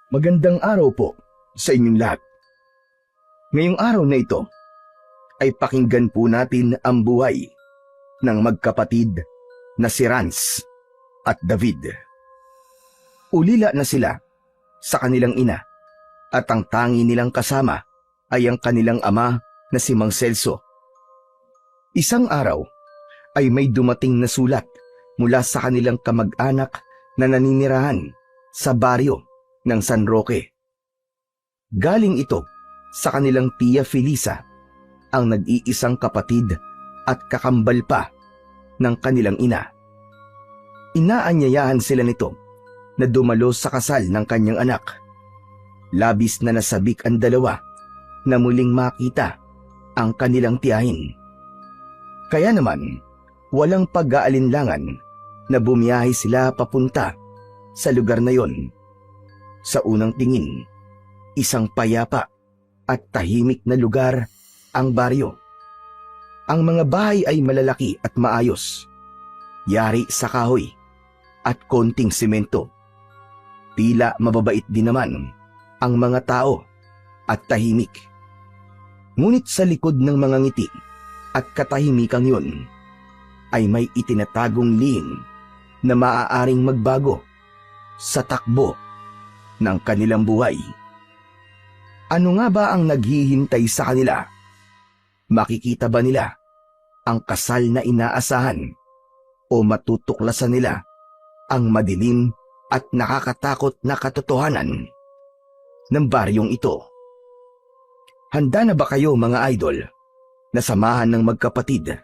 Magandang araw po sa inyong lahat. Ngayong araw na ito ay pakinggan po natin ang buhay ng magkapatid na si Rance at David. Ulila na sila sa kanilang ina at ang tangi nilang kasama ay ang kanilang ama na si Mang Celso. Isang araw ay may dumating na sulat mula sa kanilang kamag-anak na naninirahan sa baryo ng San Roque. Galing ito sa kanilang tiya Felisa, ang nag-iisang kapatid at kakambal pa ng kanilang ina. Inaanyayahan sila nito na dumalo sa kasal ng kanyang anak. Labis na nasabik ang dalawa na muling makita ang kanilang tiyahin. Kaya naman, walang pag-aalinlangan na bumiyahe sila papunta sa lugar na yon. Sa unang tingin, isang payapa at tahimik na lugar ang baryo. Ang mga bahay ay malalaki at maayos, yari sa kahoy at konting semento. Tila mababait din naman ang mga tao at tahimik. Ngunit sa likod ng mga ngiti at katahimikang yun, ay may itinatagong lihim na maaaring magbago sa takbo ng kanilang buhay. Ano nga ba ang naghihintay sa kanila? Makikita ba nila ang kasal na inaasahan o matutuklasan nila ang madilim at nakakatakot na katotohanan ng baryong ito? Handa na ba kayo mga idol na samahan ng magkapatid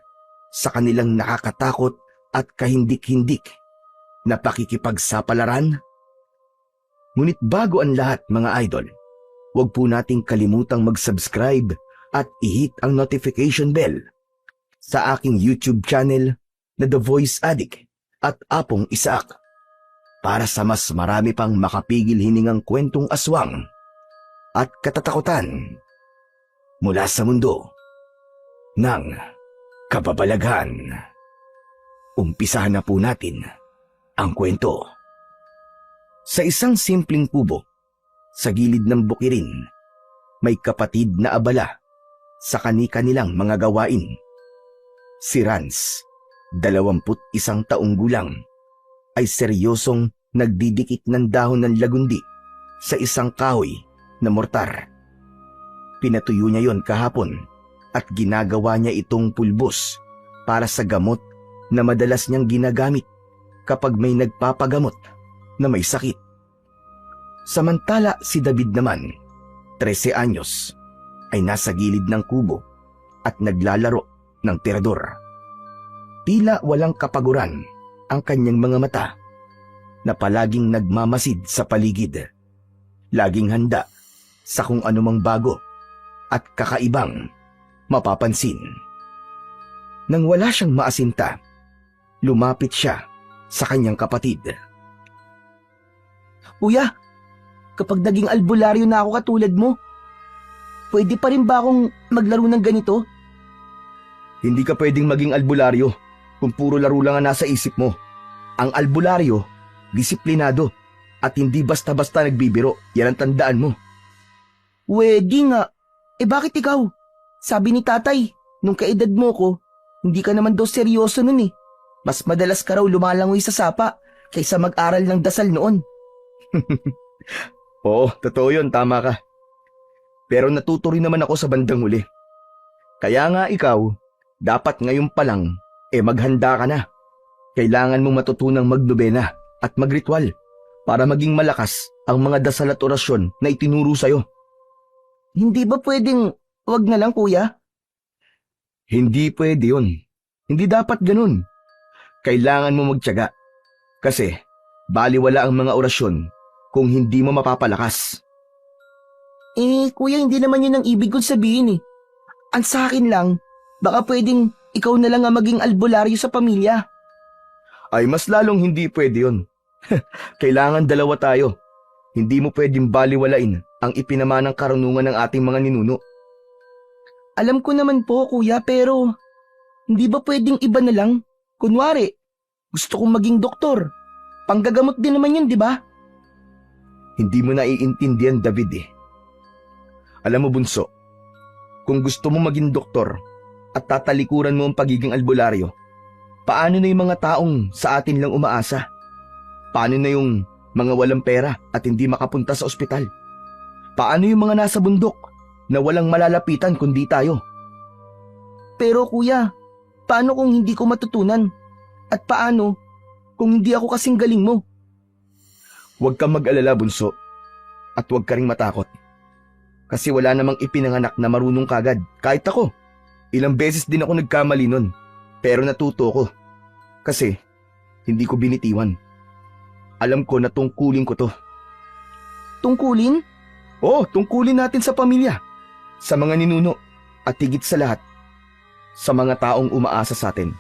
sa kanilang nakakatakot at kahindik-hindik na pakikipagsapalaran? Ngunit bago ang lahat mga idol, huwag po nating kalimutang mag-subscribe at i-hit ang notification bell sa aking YouTube channel na The Voice Addict at Apong Isaac para sa mas marami pang makapigil hiningang kwentong aswang at katatakutan mula sa mundo ng kababalaghan. Umpisahan na po natin ang kwento. Sa isang simpleng kubo, sa gilid ng bukirin, may kapatid na abala sa kani-kanilang mga gawain. Si Rance, 21 taong gulang, ay seryosong nagdidikit ng dahon ng lagundi sa isang kahoy na mortar. Pinatuyo niya yon kahapon at ginagawa niya itong pulbos para sa gamot na madalas niyang ginagamit kapag may nagpapagamot na may sakit. Samantala si David naman, 13 anyos, ay nasa gilid ng kubo at naglalaro ng tirador. Tila walang kapaguran ang kanyang mga mata na palaging nagmamasid sa paligid, laging handa sa kung anumang bago at kakaibang mapapansin. Nang wala siyang maasinta, lumapit siya sa kanyang kapatid. Kuya, kapag naging albularyo na ako katulad mo, pwede pa rin ba akong maglaro ng ganito? Hindi ka pwedeng maging albularyo kung puro laro lang ang nasa isip mo. Ang albularyo, disiplinado at hindi basta-basta nagbibiro. Yan ang tandaan mo. Pwede nga. Bakit ikaw? Sabi ni tatay, nung kaedad mo ko, hindi ka naman daw seryoso nun eh. Mas madalas ka raw lumalangoy sa sapa kaysa mag-aral ng dasal noon. Oo, totoo yun, tama ka. Pero natuto rin naman ako sa bandang huli. Kaya nga ikaw, dapat ngayon pa lang, maghanda ka na. Kailangan mong matutunang magnobena at magritual para maging malakas ang mga dasal at orasyon na itinuro sa'yo. Hindi ba pwedeng wag na lang kuya? Hindi pwede yun. Hindi dapat ganun. Kailangan mo magtiyaga. Kasi, baliwala ang mga orasyon kung hindi mo mapapalakas. Kuya, hindi naman yun ang ibig kong sabihin eh. Ang sa akin lang, baka pwedeng ikaw na lang ang maging albularyo sa pamilya. Ay mas lalong hindi pwede yun. Kailangan dalawa tayo. Hindi mo pwedeng baliwalain ang ipinamanang karunungan ng ating mga ninuno. Alam ko naman po kuya, pero hindi ba pwedeng iba na lang? Kunwari, gusto kong maging doktor. Panggagamot din naman yun, di ba? Hindi mo naiintindihan, David eh. Alam mo, Bunso, kung gusto mo maging doktor at tatalikuran mo ang pagiging albularyo, paano na yung mga taong sa atin lang umaasa? Paano na yung mga walang pera at hindi makapunta sa ospital? Paano yung mga nasa bundok na walang malalapitan kundi tayo? Pero kuya, paano kung hindi ko matutunan? At paano kung hindi ako kasing galing mo? Huwag kang mag-alala, Bunso, at huwag ka ring matakot. Kasi wala namang ipinanganak na marunong kagad. Kahit ako, ilang beses din ako nagkamali nun. Pero natuto ko. Kasi hindi ko binitiwan. Alam ko na tungkulin ko to. Tungkulin? Oo, tungkulin natin sa pamilya, sa mga ninuno, at higit sa lahat, sa mga taong umaasa sa atin.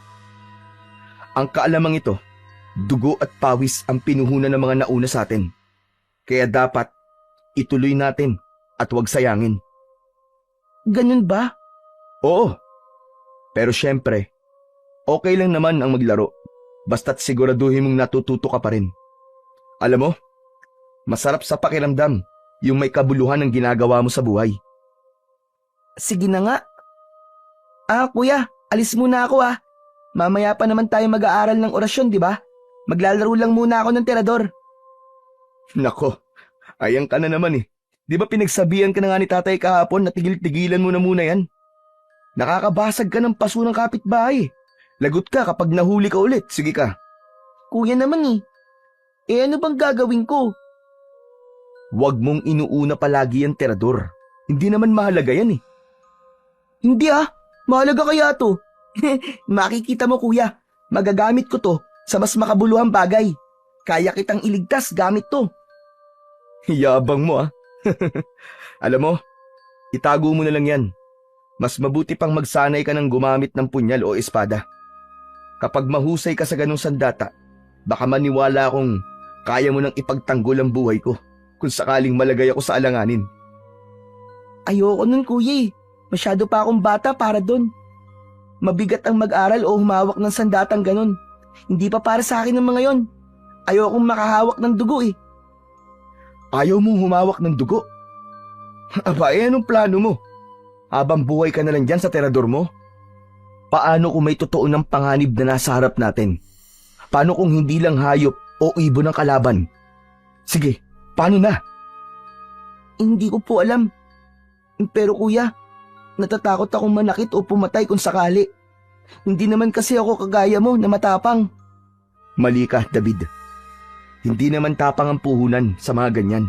Ang kaalamang ito, dugo at pawis ang pinuhunan ng mga nauna sa atin. Kaya dapat ituloy natin at huwag sayangin. Ganun ba? Oo. Pero syempre, okay lang naman ang maglaro. Basta't siguraduhin mong natututo ka pa rin. Alam mo, masarap sa pakiramdam yung may kabuluhan ng ginagawa mo sa buhay. Sige na nga. Kuya, alis muna ako ah. Mamaya pa naman tayo mag-aaral ng orasyon, di ba? Maglalaro lang muna ako ng terador. Nako, ayan ka na naman eh. Di ba pinagsabihan ka na nga ni tatay kahapon na tigil-tigilan mo na muna yan? Nakakabasag ka ng paso ng kapitbahay. Lagot ka kapag nahuli ka ulit. Sige ka. Kuya naman eh. Ano bang gagawin ko? Huwag mong inuuna palagi ang terador. Hindi naman mahalaga yan eh. Hindi mahalaga kaya to. Makikita mo kuya, magagamit ko to sa mas makabuluhang bagay. Kaya kitang iligtas gamit to. Yabang mo Alam mo, itago mo na lang yan. Mas mabuti pang magsanay ka ng gumamit ng punyal o espada. Kapag mahusay ka sa ganung sandata, baka maniwala akong kaya mo nang ipagtanggol ang buhay ko kung sakaling malagay ako sa alanganin. Ayoko nun kuya eh. Masyado pa akong bata para dun. Mabigat ang mag-aral o humawak ng sandatang ganun. Hindi pa para sa akin ng mga yon. Ayokong makahawak ng dugo eh. Ayaw mong humawak ng dugo? Aba, anong plano mo? Habang buhay ka na lang dyan sa terador mo? Paano kung may totoo ng panganib na nasa harap natin? Paano kung hindi lang hayop o ibon ng kalaban? Sige, paano na? Hindi ko po alam. Pero kuya, natatakot akong manakit o pumatay kung sakali. Hindi naman kasi ako kagaya mo na matapang. Mali ka, David. Hindi naman tapang ang puhunan sa mga ganyan.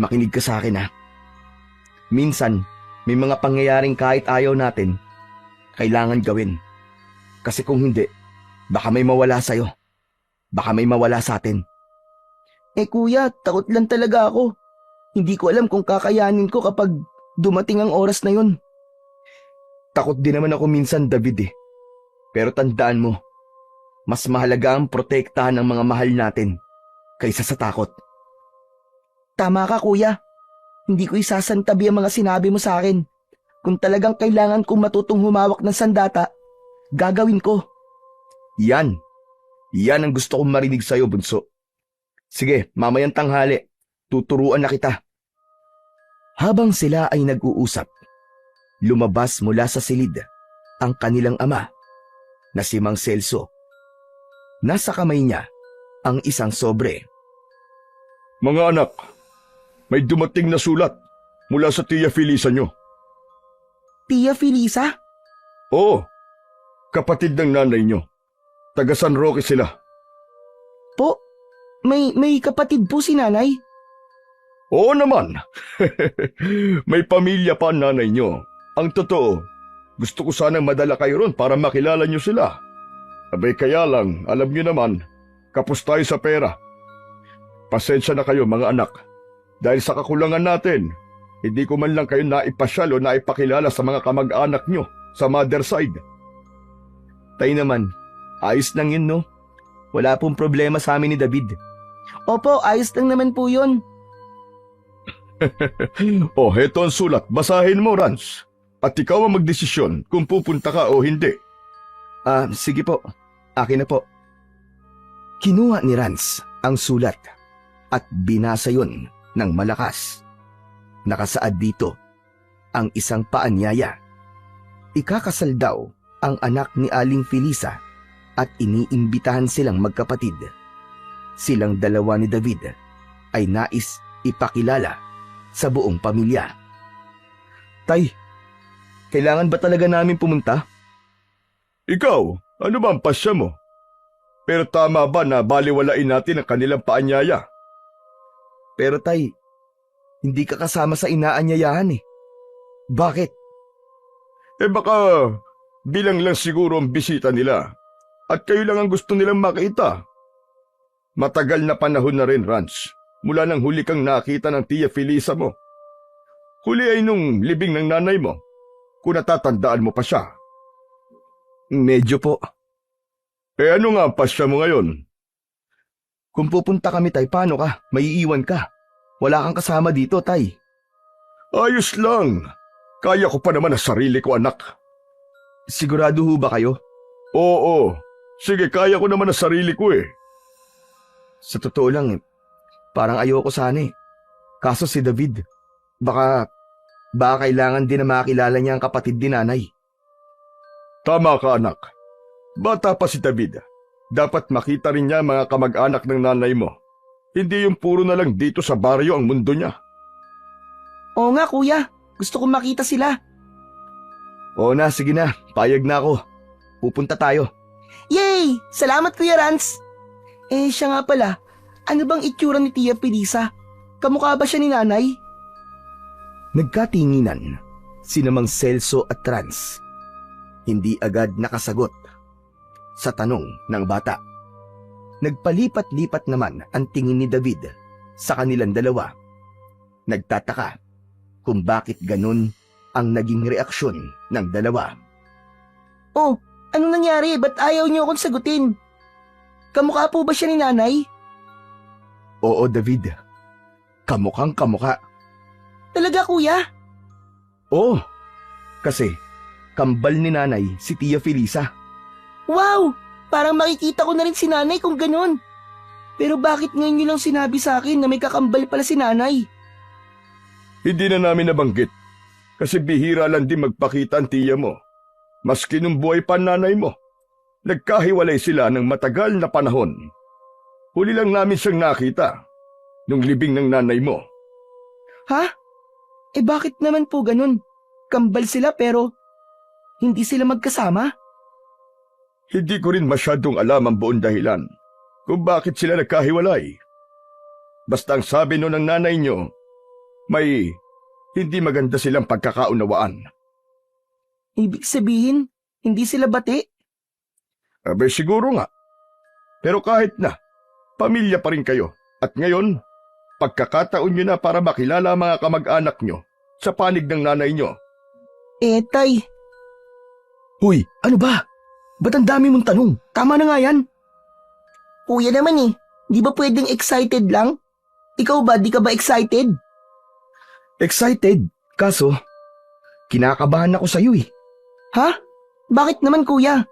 Makinig ka sa akin Minsan, may mga pangyayaring kahit ayaw natin, kailangan gawin. Kasi kung hindi, baka may mawala sa'yo. Baka may mawala sa atin. Kuya, takot lang talaga ako. Hindi ko alam kung kakayanin ko kapag dumating ang oras na yun. Takot din naman ako minsan, David Pero tandaan mo, mas mahalaga ang protektahan ng mga mahal natin kaysa sa takot. Tama ka kuya. Hindi ko isasantabi ang mga sinabi mo sa akin. Kung talagang kailangan kong matutong humawak ng sandata, gagawin ko. Yan. Yan ang gusto kong marinig sa'yo, Bunso. Sige, mamayang tanghali, tuturuan na kita. Habang sila ay nag-uusap, lumabas mula sa silid ang kanilang ama na si Mang Celso. Nasa kamay niya ang isang sobre. Mga anak, may dumating na sulat mula sa Tia Felisa nyo. Tia Felisa? Oo, kapatid ng nanay nyo. Taga San Roque sila. Po, may kapatid po si nanay? Oo naman. May pamilya pa ang nanay nyo. Ang totoo, gusto ko sanang madala kayo ron para makilala nyo sila. Abay kaya lang, alam nyo naman, kapos tayo sa pera. Pasensya na kayo mga anak. Dahil sa kakulangan natin, hindi ko man lang kayo naipasyal o naipakilala sa mga kamag-anak nyo sa mother side. Tayo naman, ayos lang yun no? Wala pong problema sa amin ni David. Opo, ayos lang naman po yun. Heto ang sulat. Basahin mo, Rans. At ikaw ang magdesisyon kung pupunta ka o hindi. Sige po. Akin na po. Kinuha ni Rans ang sulat. at binasa yun ng malakas. Nakasaad dito ang isang paanyaya. Ikakasal daw ang anak ni Aling Felisa at iniimbitahan silang magkapatid. Silang dalawa ni David ay nais ipakilala sa buong pamilya. Tay, kailangan ba talaga namin pumunta? Ikaw, ano ba ang pasya mo? Pero tama ba na baliwalain natin ang kanilang paanyaya? Pero tay, hindi ka kasama sa inaanyayahan eh. Bakit? Baka bilang lang siguro ang bisita nila at kayo lang ang gusto nilang makita. Matagal na panahon na rin, Rance, mula nang huli kang nakita ng Tia Felisa mo. Huli ay nung libing ng nanay mo, kung natatandaan mo pa siya. Medyo po. Ano nga ang pasya mo ngayon? Kung pupunta kami tay, paano ka? Maiiwan ka. Wala kang kasama dito, tay. Ayos lang. Kaya ko pa naman ang sarili ko, anak. Sigurado ho ba kayo? Oo. Sige, kaya ko naman ang sarili ko eh. Sa totoo lang, parang ayoko sana eh. Kaso si David, baka kailangan din na makilala niya ang kapatid ni nanay. Tama ka, anak. Bata pa si David. Dapat makita rin niya mga kamag-anak ng nanay mo. Hindi yung puro na lang dito sa baryo ang mundo niya. Oo nga kuya, gusto kong makita sila. Oo na, sige na. Payag na ako. Pupunta tayo. Yay! Salamat Kuya Rance! Siya nga pala, ano bang itsura ni Tia Felisa? Kamukha ba siya ni nanay? Nagkatinginan sina Mang Celso at Rance. Hindi agad nakasagot sa tanong ng bata. Nagpalipat-lipat naman ang tingin ni David sa kanilang dalawa. Nagtataka kung bakit ganun ang naging reaksyon ng dalawa. Oh, ano nangyari? Ba't ayaw niyo akong sagutin? Kamukha po ba siya ni nanay? Oo, David. Kamukhang kamukha. Talaga kuya? Oo, kasi kambal ni nanay si Tia Felisa. Wow! Parang makikita ko na rin si nanay kung ganun. Pero bakit ngayon niyo lang sinabi sa akin na may kakambal pala si nanay? Hindi na namin nabanggit. Kasi bihira lang din magpakita ang tiya mo. Maski nung buhay pa nanay mo. Nagkahiwalay sila ng matagal na panahon. Huli lang namin siyang nakita. Nung libing ng nanay mo. Ha? Bakit naman po ganun? Kambal sila pero hindi sila magkasama? Hindi ko rin masyadong alam ang buong dahilan kung bakit sila nagkahiwalay. Basta ang sabi no ng nanay nyo, may hindi maganda silang pagkakaunawaan. Ibig sabihin, hindi sila bati? Siguro nga. Pero kahit na, pamilya pa rin kayo. At ngayon, pagkakataon nyo na para makilala ang mga kamag-anak nyo sa panig ng nanay nyo. Tay. Huy, ano ba? Ba't ang dami mong tanong? Tama na nga yan. Kuya naman di ba pwedeng excited lang? Ikaw ba, di ka ba excited? Excited, kaso kinakabahan ako sa'yo eh. Ha? Bakit naman kuya?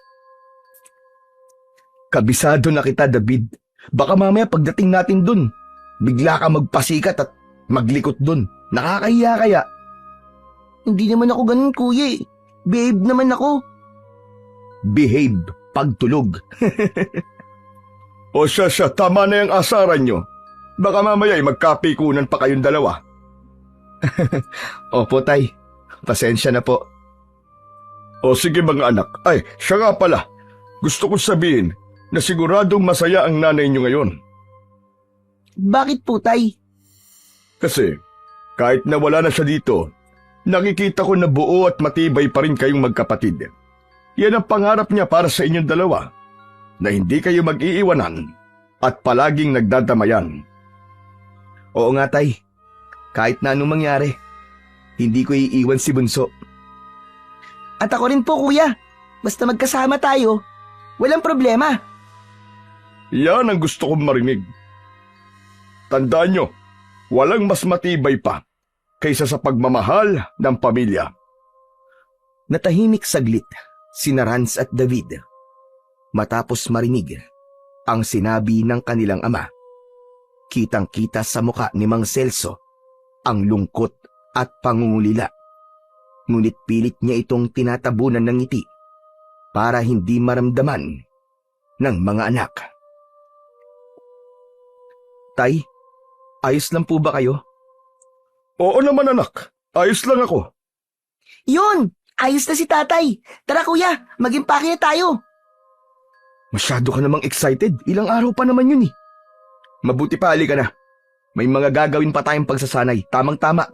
Kabisado na kita, David. Baka mamaya pagdating natin dun, bigla ka magpasikat at maglikot dun. Nakakahiya kaya? Hindi naman ako ganun kuya eh. Babe naman ako. Behave pagtulog. O siya, tama na yung asaran nyo. Baka mamaya ay magkapikunan pa kayong dalawa. Opo, tay. Pasensya na po. O sige mga anak. Ay, siya nga pala. Gusto ko sabihin na siguradong masaya ang nanay nyo ngayon. Bakit po, tay? Kasi kahit na wala na siya dito, nakikita ko na buo at matibay pa rin kayong magkapatid. Yan ang pangarap niya para sa inyong dalawa, na hindi kayo mag-iiwanan at palaging nagdadamayan. Oo nga, tay. Kahit na anong mangyari, hindi ko iiwan si Bunso. At ako rin po, kuya. Basta magkasama tayo, walang problema. Yan ang gusto kong marinig. Tandaan nyo, walang mas matibay pa kaysa sa pagmamahal ng pamilya. Natahimik saglit sina Rance at David matapos marinig ang sinabi ng kanilang ama. Kitang-kita sa muka ni Mang Celso ang lungkot at pangungulila. Ngunit pilit niya itong tinatabunan ng ngiti para hindi maramdaman ng mga anak. Tay, ayos lang po ba kayo? Oo naman anak, ayos lang ako. Yun! Ayos na si tatay! Tara kuya, mag-impake na tayo! Masyado ka namang excited. Ilang araw pa naman yun eh. Mabuti pa, halika na. May mga gagawin pa tayong pagsasanay. Tamang-tama.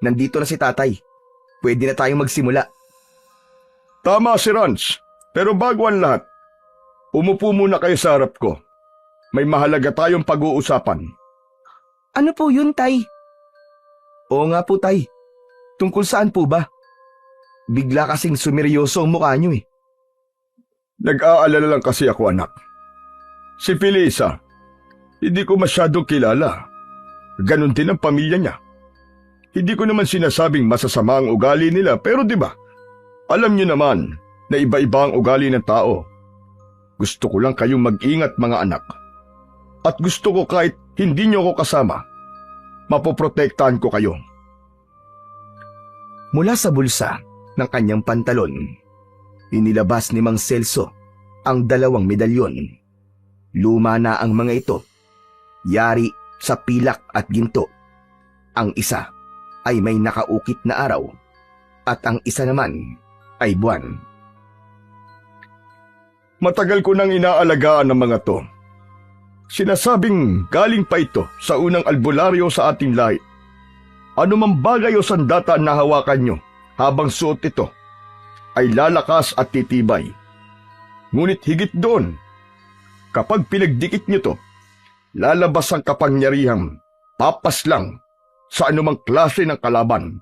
Nandito na si tatay. Pwede na tayong magsimula. Tama si Rans, pero bago ang lahat, umupo muna kayo sa harap ko. May mahalaga tayong pag-uusapan. Ano po yun, tay? Oo nga po, tay. Tungkol saan po ba? Bigla kasing sumeryoso ang mukha niyo eh. Nag-aalala lang kasi ako anak. Si Felisa, hindi ko masyadong kilala. Ganon din ang pamilya niya. Hindi ko naman sinasabing masasama ang ugali nila, pero di ba? Alam niyo naman na iba-iba ang ugali ng tao. Gusto ko lang kayong mag-ingat mga anak. At gusto ko kahit hindi niyo ako kasama, mapoprotektahan ko kayo. Mula sa bulsa ng kanyang pantalon, inilabas ni Mang Celso ang 2 medalyon. Luma na ang mga ito, yari sa pilak at ginto. Ang isa ay may nakaukit na araw at ang isa naman ay buwan. Matagal ko nang inaalagaan ng mga to. Sinasabing galing pa ito sa unang albularyo sa ating lahi. Ano mang bagay o sandata na hawakan nyo habang suot ito ay lalakas at titibay. Ngunit higit doon, kapag pinagdikit nyo to, lalabas ang kapangyarihang papas lang sa anumang klase ng kalaban.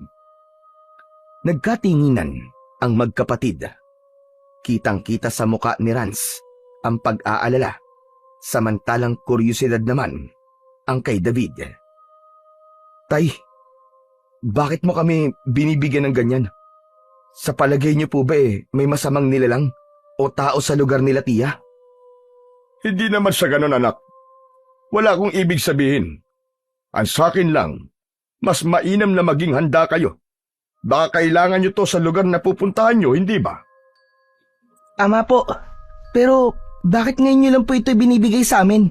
Nagkatinginan ang magkapatid. Kitang-kita sa muka ni Rans ang pag-aalala, samantalang kuryosidad naman ang kay David. Tay, bakit mo kami binibigyan ng ganyan? Sa palagay niyo po ba may masamang nilalang o tao sa lugar nila tiya? Hindi naman sa ganon anak. Wala akong ibig sabihin. Ang sakin lang, mas mainam na maging handa kayo. Baka kailangan nyo to sa lugar na pupuntahan nyo, hindi ba? Ama po, pero bakit ngayon nyo lang po ito binibigay sa amin?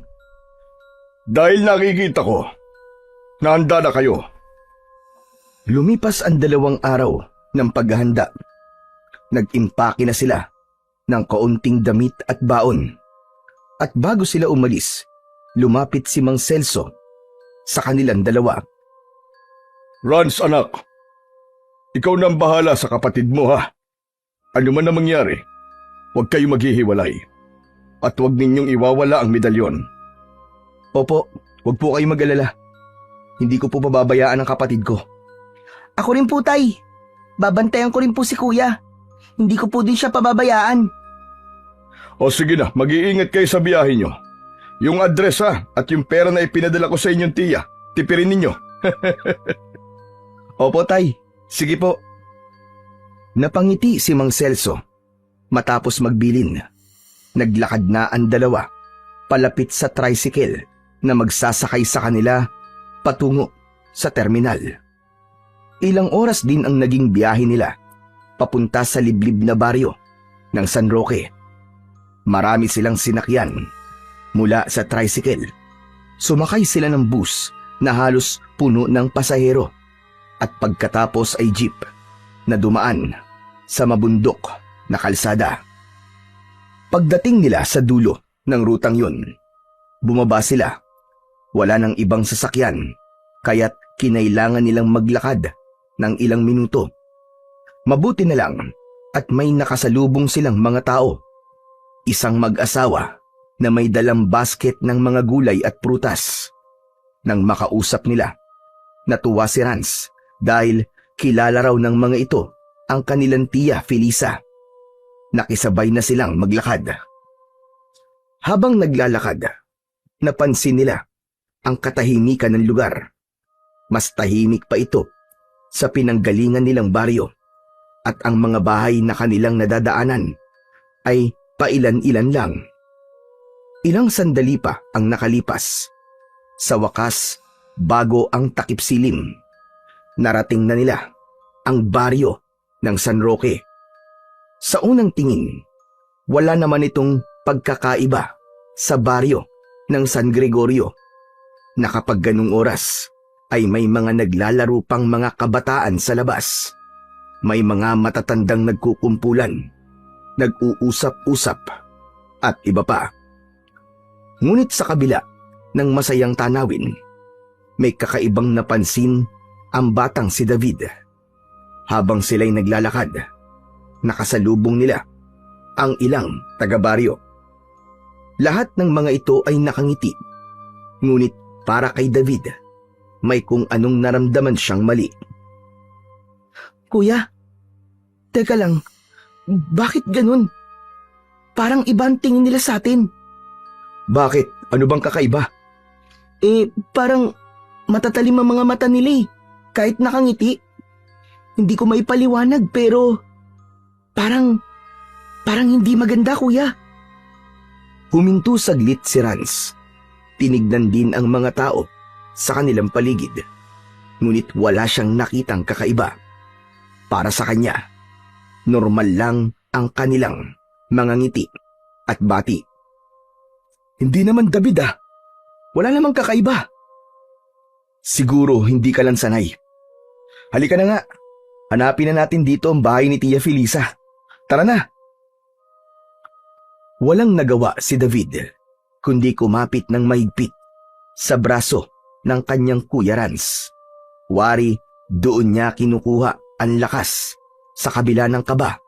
Dahil nakikita ko, nahanda na kayo. Lumipas ang 2 araw ng paghahanda. Nag-impake na sila ng kaunting damit at baon. At bago sila umalis, lumapit si Mang Celso sa kanilang 2. Rans anak, ikaw na ang bahala sa kapatid mo ha. Ano man na mangyari, huwag kayo maghihiwalay. At huwag ninyong iwawala ang medalyon. Opo, huwag po kayo mag-alala. Hindi ko po pababayaan ang kapatid ko. Ako rin po, tay. Babantayan ko rin po si kuya. Hindi ko po din siya pababayaan. O sige na, mag-iingat kayo sa biyahe nyo. Yung address ha, at yung pera na ipinadala ko sa inyong tiya, tipirin ninyo. Opo, tay. Sige po. Napangiti si Mang Celso. Matapos magbilin, naglakad na ang 2 palapit sa tricycle na magsasakay sa kanila patungo sa terminal. Ilang oras din ang naging biyahe nila papunta sa liblib na baryo ng San Roque. Marami silang sinakyan mula sa tricycle. Sumakay sila ng bus na halos puno ng pasahero at pagkatapos ay jeep na dumaan sa mabundok na kalsada. Pagdating nila sa dulo ng rutang yun, bumaba sila. Wala nang ibang sasakyan, kaya't kinailangan nilang maglakad ng ilang minuto. Mabuti na lang at may nakasalubong silang mga tao. Isang mag-asawa na may dalang basket ng mga gulay at prutas. Nang makausap nila, natuwa si Rans dahil kilala raw ng mga ito ang kanilang tiya Felisa. Nakisabay na silang maglakad. Habang naglalakad, napansin nila ang katahimikan ng lugar. Mas tahimik pa ito sa pinanggalingan nilang baryo at ang mga bahay na kanilang nadadaanan ay pailan-ilan lang. Ilang sandali pa ang nakalipas Sa wakas, bago ang takip silim, narating na nila ang baryo ng San Roque. Sa unang tingin, wala naman itong pagkakaiba sa baryo ng San Gregorio na kapag ganung oras ay may mga naglalaro pang mga kabataan sa labas. May mga matatandang nagkukumpulan, nag-uusap-usap at iba pa. Ngunit sa kabila ng masayang tanawin, may kakaibang napansin ang batang si David. Habang sila'y naglalakad, nakasalubong nila ang ilang taga-baryo. Lahat ng mga ito ay nakangiti, ngunit para kay David, may kung anong naramdaman siyang mali. Kuya, teka lang, bakit ganun? Parang iba ang tingin nila sa atin. Bakit? Ano bang kakaiba? Parang matatalim ang mga mata nila eh, kahit nakangiti. Hindi ko maipaliwanag pero parang hindi maganda, kuya. Huminto saglit si Rans. Tinignan din ang mga tao sa kanilang paligid. Ngunit wala siyang nakitang kakaiba. Para sa kanya, normal lang ang kanilang mga ngiti at bati. Hindi naman David ah. Wala namang kakaiba. Siguro hindi ka lang sanay. Halika na nga. Hanapin na natin dito ang bahay ni Tia Felisa. Tara na. Walang nagawa si David, kundi kumapit ng mahigpit sa braso ng kanyang Kuya Rans. Wari, doon niya kinukuha ang lakas sa kabila ng kaba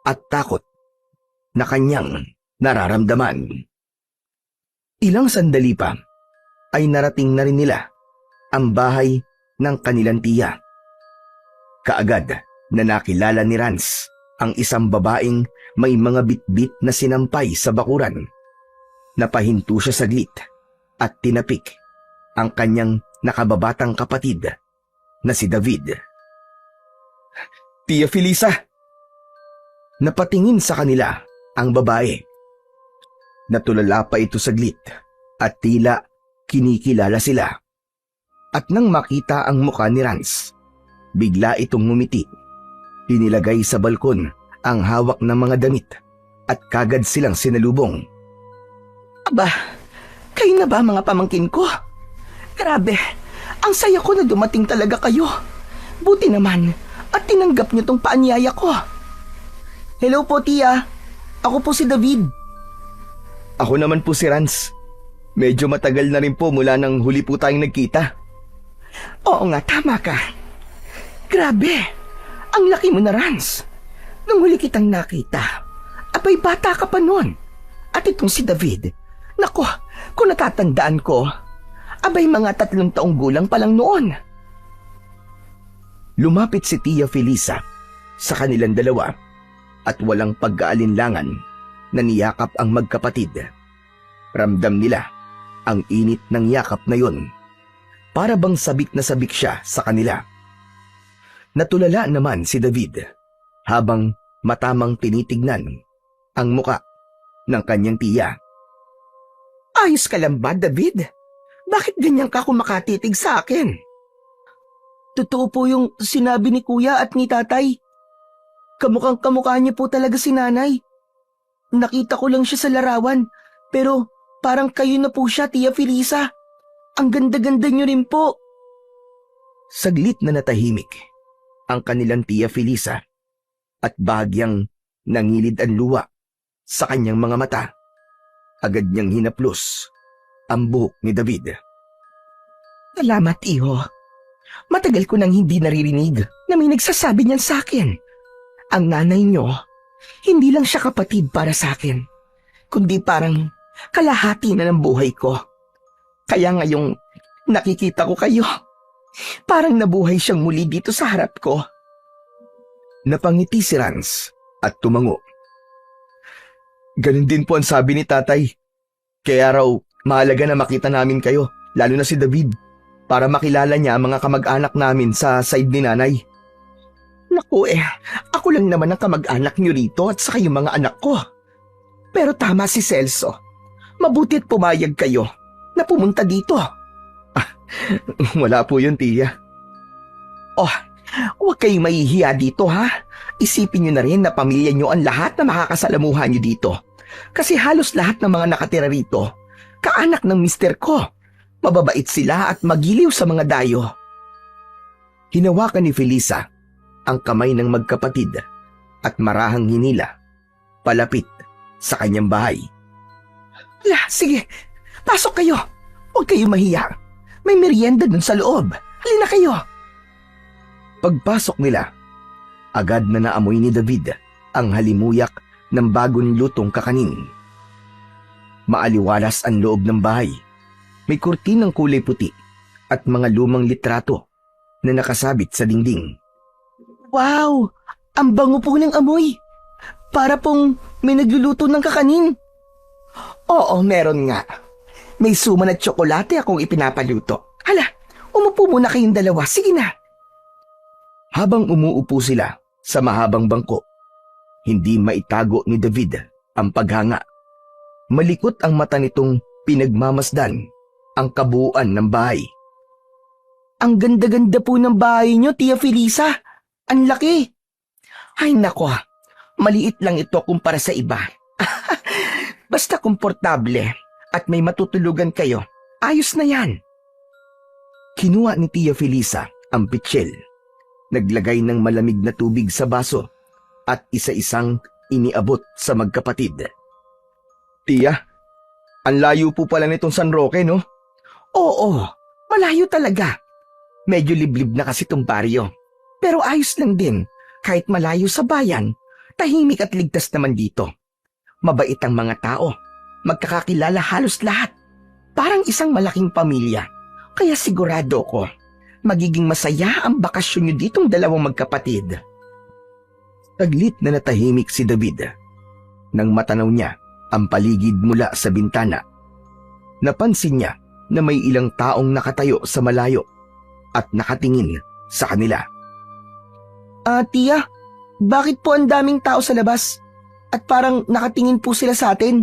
at takot na kanyang nararamdaman. Ilang sandali pa ay narating na rin nila ang bahay ng kanilang tiya. Kaagad na nakilala ni Rans ang isang babaeng may mga bitbit na sinampay sa bakuran. Napahinto siya saglit at tinapik ang kanyang nakababatang kapatid na si David. Tia Felisa! Napatingin sa kanila ang babae. Natulala pa ito saglit at tila kinikilala sila. At nang makita ang mukha ni Rans, bigla itong ngumiti. Inilagay sa balkon ang hawak ng mga damit at kagad silang sinalubong. Aba, kayo na ba mga pamangkin ko? Grabe, ang saya ko na dumating talaga kayo. Buti naman at tinanggap niyo tong paanyaya ko. Hello po, Tia. Ako po si David. Ako naman po si Rans. Medyo matagal na rin po mula nang huli po tayong nagkita. Oo nga, tama ka. Grabe, ang laki mo na, Rans. Nung huli kitang nakita, abay bata ka pa noon. At itong si David, nako, kung natatandaan ko, abay mga 3 taong gulang pa lang noon. Lumapit si Tia Felisa sa kanilang dalawa at walang pag-aalinlangan na niyakap ang magkapatid. Ramdam nila ang init ng yakap na yon. Para bang sabik na sabik siya sa kanila. Natulala naman si David habang matamang tinitignan ang muka ng kanyang tiya. Ayos ka lang ba, David? Bakit ganyan ka kumakatitig sa akin? Totoo po yung sinabi ni Kuya at ni Tatay. Kamukhang-kamukha niya po talaga si Nanay. Nakita ko lang siya sa larawan, pero parang kayo na po siya, Tia Felisa. Ang ganda-ganda niyo rin po. Saglit na natahimik ang kanilang Tia Felisa at bahagyang nangilid ang luwa sa kanyang mga mata. Agad niyang hinaplos ang buhok ni David. Salamat, Iho. Matagal ko nang hindi naririnig na may nagsasabi niyan sa akin. Ang nanay niyo, hindi lang siya kapatid para sa akin, kundi parang kalahati na ng buhay ko. Kaya ngayong nakikita ko kayo, parang nabuhay siyang muli dito sa harap ko. Napangiti si Rans at tumango. Ganun din po ang sabi ni Tatay. Kaya raw mahalaga na makita namin kayo, lalo na si David, para makilala niya ang mga kamag-anak namin sa side ni Nanay. Naku ako lang naman ang kamag-anak niyo rito at saka yung mga anak ko. Pero tama si Celso. Mabuti at pumayag kayo na pumunta dito. Wala po yun, tiya. Oh, huwag kayong mahihiya dito ha. Isipin nyo na rin na pamilya nyo ang lahat na makakasalamuhan nyo dito. Kasi halos lahat ng mga nakatira rito, kaanak ng mister ko. Mababait sila at magiliw sa mga dayo. Hinawakan ni Felisa ang kamay ng magkapatid at marahang hinila palapit sa kanyang bahay. Hala, sige, pasok kayo. Huwag kayong mahiya. May merienda dun sa loob. Halina kayo. Pagpasok nila, agad na naamoy ni David ang halimuyak ng bagong lutong kakanin. Maaliwalas ang loob ng bahay. May kurtinang kulay puti at mga lumang litrato na nakasabit sa dingding. Wow, ang bango po ng amoy. Para pong may nagluluto ng kakanin. Oo, meron nga. May suman at tsokolate akong ipinapaluto. Hala, umupo muna kayong dalawa. Sige na. Habang umuupo sila sa mahabang bangko, hindi maitago ni David ang paghanga. Malikot ang mata nitong pinagmamasdan ang kabuuan ng bahay. Ang ganda-ganda po ng bahay nyo, Tia Felisa. Ang laki. Ay nako, maliit lang ito kumpara sa iba. Basta komportable at may matutulugan kayo, ayos na yan. Kinuha ni Tia Felisa ang pitsil, naglagay ng malamig na tubig sa baso at isa-isang iniabot sa magkapatid. Tia, ang layo po pala nitong San Roque, no? Oo, malayo talaga. Medyo liblib na kasi itong baryo. Pero ayos lang din, kahit malayo sa bayan, tahimik at ligtas naman dito. Mabait ang mga tao, magkakakilala halos lahat. Parang isang malaking pamilya. Kaya sigurado ko, magiging masaya ang bakasyon nyo ditong dalawang magkapatid. Taglit na natahimik si David nang matanaw niya ang paligid mula sa bintana. Napansin niya na may ilang taong nakatayo sa malayo at nakatingin sa kanila. Tia, bakit po ang daming tao sa labas? At parang nakatingin po sila sa atin.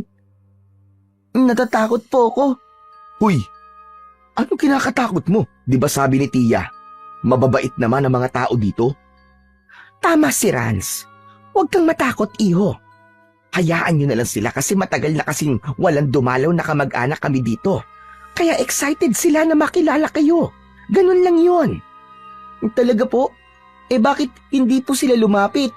Natatakot po ako. Huy, anong kinakatakot mo? Di ba sabi ni Tia, mababait naman ang mga tao dito? Tama si Rans. Huwag kang matakot, iho. Hayaan nyo na lang sila kasi matagal na kasing walang dumalaw na kamag-anak kami dito. Kaya excited sila na makilala kayo. Ganun lang yun. Talaga po? Bakit hindi po sila lumapit?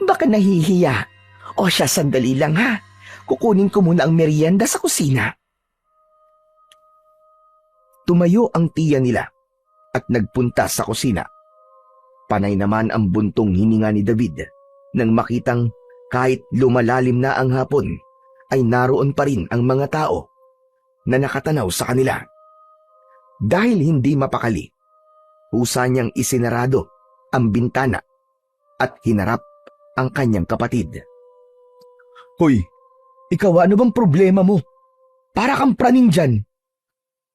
Baka nahihiya. O siya, sandali lang ha. Kukunin ko muna ang merienda sa kusina. Tumayo ang tiya nila at nagpunta sa kusina. Panay naman ang buntong hininga ni David nang makitang kahit lumalalim na ang hapon ay naroon pa rin ang mga tao na nakatanaw sa kanila. Dahil hindi mapakali, husa niyang isinarado ang bintana at hinarap ang kanyang kapatid. Hoy, ikaw ano bang problema mo? Para kang praning dyan.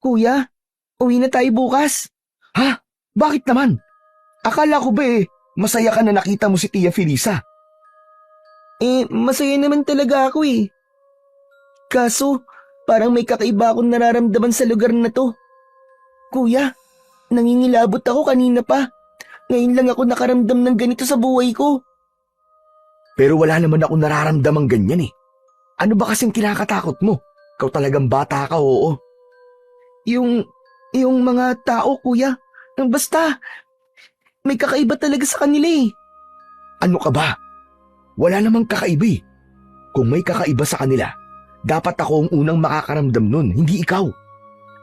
Kuya, uwi na tayo bukas. Ha? Bakit naman? Akala ko ba masaya ka na nakita mo si Tia Felisa? Masaya naman talaga ako eh. Kaso, parang may kakaiba akong nararamdaman sa lugar na to. Kuya, nangingilabot ako kanina pa. Ngayon lang ako nakaramdam ng ganito sa buhay ko. Pero wala naman ako nararamdamang ganyan eh. Ano ba kasing kinakatakot mo? Ikaw talagang bata ka, oo. Yung mga tao, kuya. Basta, may kakaiba talaga sa kanila eh. Ano ka ba? Wala namang kakaiba eh. Kung may kakaiba sa kanila, dapat ako ang unang makakaramdam nun, hindi ikaw.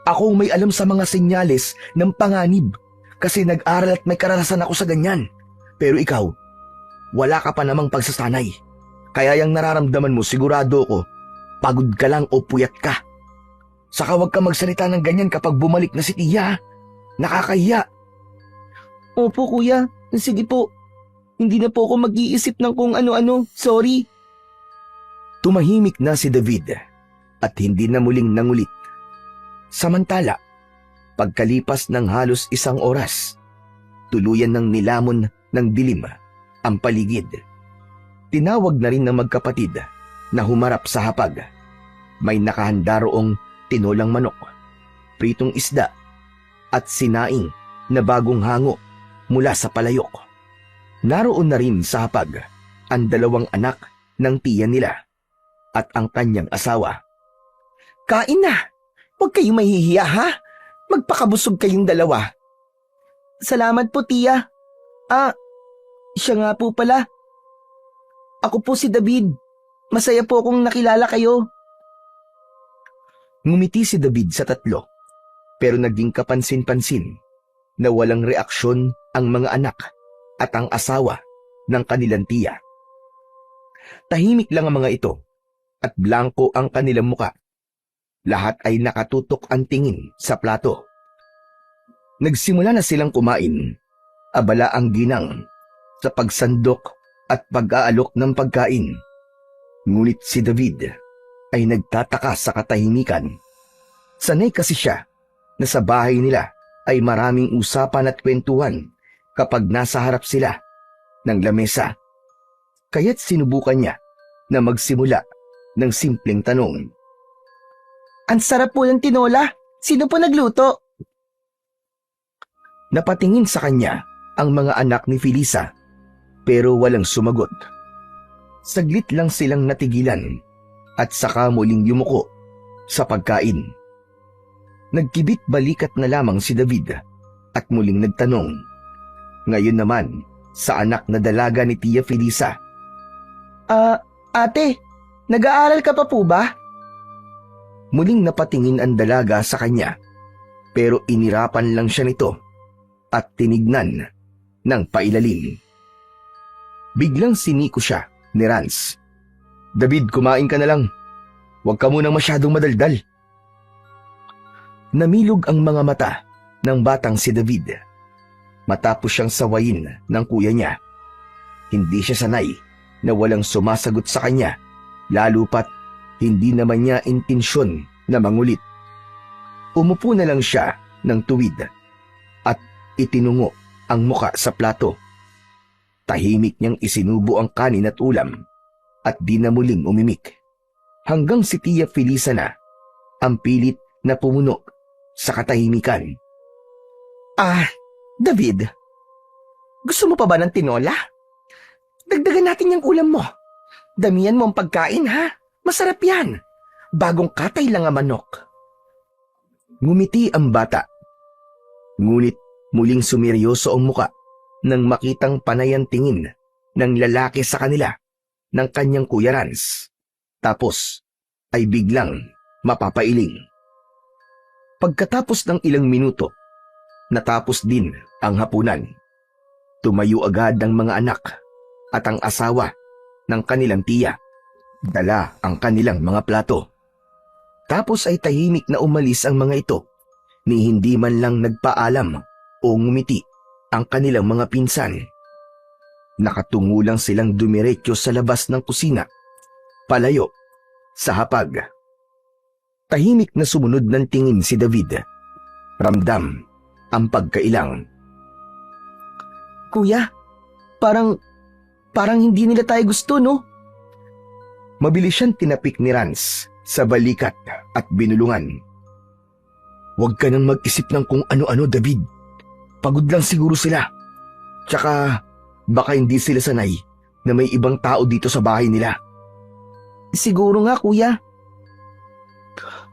Ako ang may alam sa mga senyales ng panganib kasi nag-aral at may karanasan ako sa ganyan. Pero ikaw, wala ka pa namang pagsasanay. Kaya yung nararamdaman mo, sigurado ko, pagod ka lang o puyat ka. Saka wag ka magsalita ng ganyan kapag bumalik na si Tia. Nakakahiya. Opo kuya, sige po. Hindi na po ako mag-iisip ng kung ano-ano, sorry. Tumahimik na si David at hindi na muling nangulit. Samantala, pagkalipas ng halos 1 oras, tuluyan ng nilamon ng dilim ang paligid. Tinawag na rin ng magkapatid na humarap sa hapag. May nakahanda roong tinolang manok, pritong isda at sinaing na bagong hango mula sa palayok. Naroon na rin sa hapag ang 2 anak ng tiya nila at ang kanyang asawa. Kain na! Huwag kayong mahihiya ha! Magpakabusog kayong 2. Salamat po, tiya. Siya nga po pala. Ako po si David. Masaya po akong nakilala kayo. Ngumiti si David sa 3, pero naging kapansin-pansin na walang reaksyon ang mga anak at ang asawa ng kanilang tiya. Tahimik lang ang mga ito at blanko ang kanilang muka. Lahat ay nakatutok ang tingin sa plato. Nagsimula na silang kumain. Abala ang ginang sa pagsandok at pag-aalok ng pagkain. Ngunit si David ay nagtataka sa katahimikan. Sanay kasi siya na sa bahay nila ay maraming usapan at kwentuhan kapag nasa harap sila ng lamesa. Kaya't sinubukan niya na magsimula ng simpleng tanong. Ang sarap po ng tinola. Sino po nagluto? Napatingin sa kanya ang mga anak ni Felisa pero walang sumagot. Saglit lang silang natigilan at saka muling yumuko sa pagkain. Nagkibit balikat na lamang si David at muling nagtanong. Ngayon naman sa anak na dalaga ni Tia Felisa. Ate, nag-aaral ka pa po ba? Muling napatingin ang dalaga sa kanya pero inirapan lang siya nito at tinignan ng pailalim. Biglang siniko siya ni Rans. David, kumain ka na lang. Huwag ka munang masyadong madaldal. Namilog ang mga mata ng batang si David matapos siyang sawayin ng kuya niya. Hindi siya sanay na walang sumasagot sa kanya, lalo pat hindi naman niya intensyon na mangulit. Umupo na lang siya ng tuwid at itinungo ang muka sa plato. Tahimik niyang isinubo ang kanin at ulam at di na muling umimik. Hanggang si Tia Felisa na ang pilit na pumuno sa katahimikan. David, gusto mo pa ba ng tinola? Dagdagan natin yung ulam mo. Damihan mo ang pagkain ha. Masarap yan. Bagong katay lang ang manok. Ngumiti ang bata. Ngunit muling sumeryoso ang muka nang makitang panay ang tingin ng lalaki sa kanila ng kanyang Kuya Rans. Tapos ay biglang mapapailing. Pagkatapos ng ilang minuto, natapos din ang hapunan. Tumayo agad ang mga anak at ang asawa ng kanilang tiya. Dala ang kanilang mga plato. Tapos ay tahimik na umalis ang mga ito ni hindi man lang nagpaalam o ngumiti ang kanilang mga pinsan. Nakatungo lang silang dumiretso sa labas ng kusina, palayo sa hapag. Tahimik na sumunod ng tingin si David. Ramdam ang pagkailang. Kuya, parang hindi nila tayo gusto, no? Mabilis siyang tinapik ni Rans sa balikat at binulungan. Huwag ka nang mag-isip ng kung ano-ano, David. Pagod lang siguro sila. Tsaka baka hindi sila sanay na may ibang tao dito sa bahay nila. Siguro nga, kuya.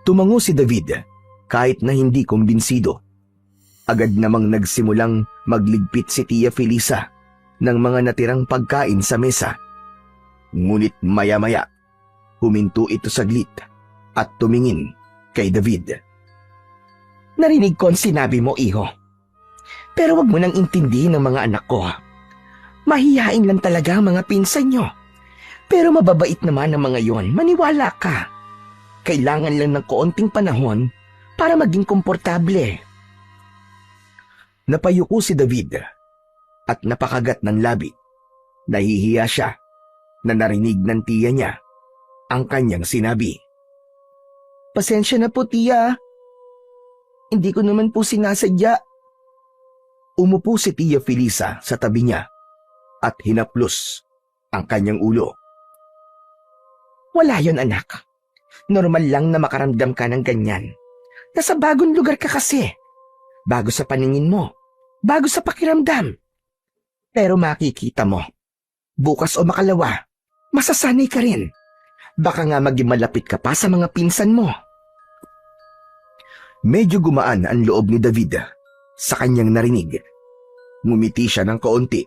Tumango si David kahit na hindi kumbinsido. Agad namang nagsimulang magligpit si Tia Felisa ng mga natirang pagkain sa mesa. Ngunit maya-maya, huminto ito saglit at tumingin kay David. Narinig ko ang sinabi mo, iho. Pero wag mo nang intindihin ng mga anak ko. Mahihain lang talaga ang mga pinsan nyo. Pero mababait naman ang mga yon, maniwala ka. Kailangan lang ng kaunting panahon para maging komportable. Napayuko si David at napakagat ng labi. Nahihiya siya na narinig ng tiya niya ang kanyang sinabi. Pasensya na po, tiya. Hindi ko naman po sinasadya. Umupo si Tia Felisa sa tabi niya at hinaplos ang kanyang ulo. Wala yon, anak. Normal lang na makaramdam ka ng ganyan. Nasa bagong lugar ka kasi. Bago sa paningin mo. Bago sa pakiramdam. Pero makikita mo, bukas o makalawa, masasanay ka rin. Baka nga maging malapit ka pa sa mga pinsan mo. Medyo gumaan ang loob ni David sa kanyang narinig. Ngumiti siya ng kaunti,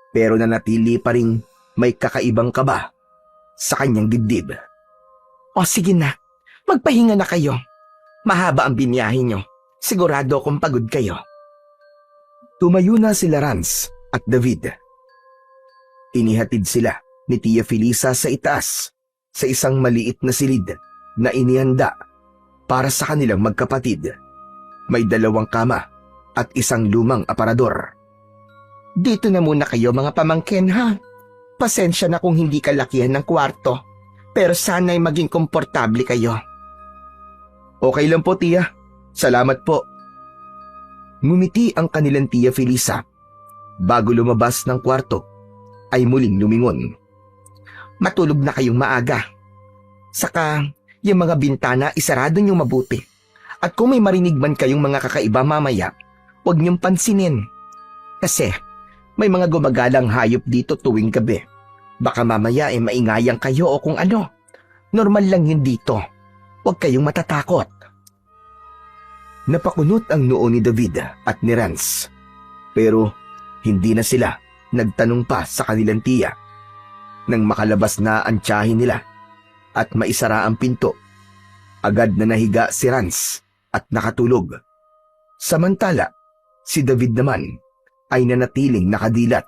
pero nanatili pa ring may kakaibang kaba sa kanyang dibdib. O sige na, magpahinga na kayo. Mahaba ang biniyahe nyo. Sigurado akong pagod kayo. Tumayo na sila Rance at David. Inihatid sila ni Tia Felisa sa itaas sa isang maliit na silid na inihanda para sa kanilang magkapatid. May 2 kama at isang lumang aparador. Dito na muna kayo mga pamangkin ha. Pasensya na kung hindi kalakihan ng kwarto. Pero sana'y maging komportable kayo. Okay lang po, Tia. Salamat po. Ngumiti ang kanilang Tia Felisa. Bago lumabas ng kwarto, ay muling lumingon. Matulog na kayong maaga. Saka, yung mga bintana isarado niyong mabuti. At kung may marinig man kayong mga kakaiba mamaya, huwag niyong pansinin. Kasi, may mga gumagalang hayop dito tuwing gabi. Baka mamaya ay maingayan kayo o kung ano. Normal lang yun dito. Huwag kayong matatakot. Napakunot ang noo ni David at ni Rance. Pero hindi na sila nagtanong pa sa kanilang tiya. Nang makalabas na ang tiyahin nila at maisara ang pinto, agad na nahiga si Rance at nakatulog. Samantala, si David naman ay nanatiling nakadilat,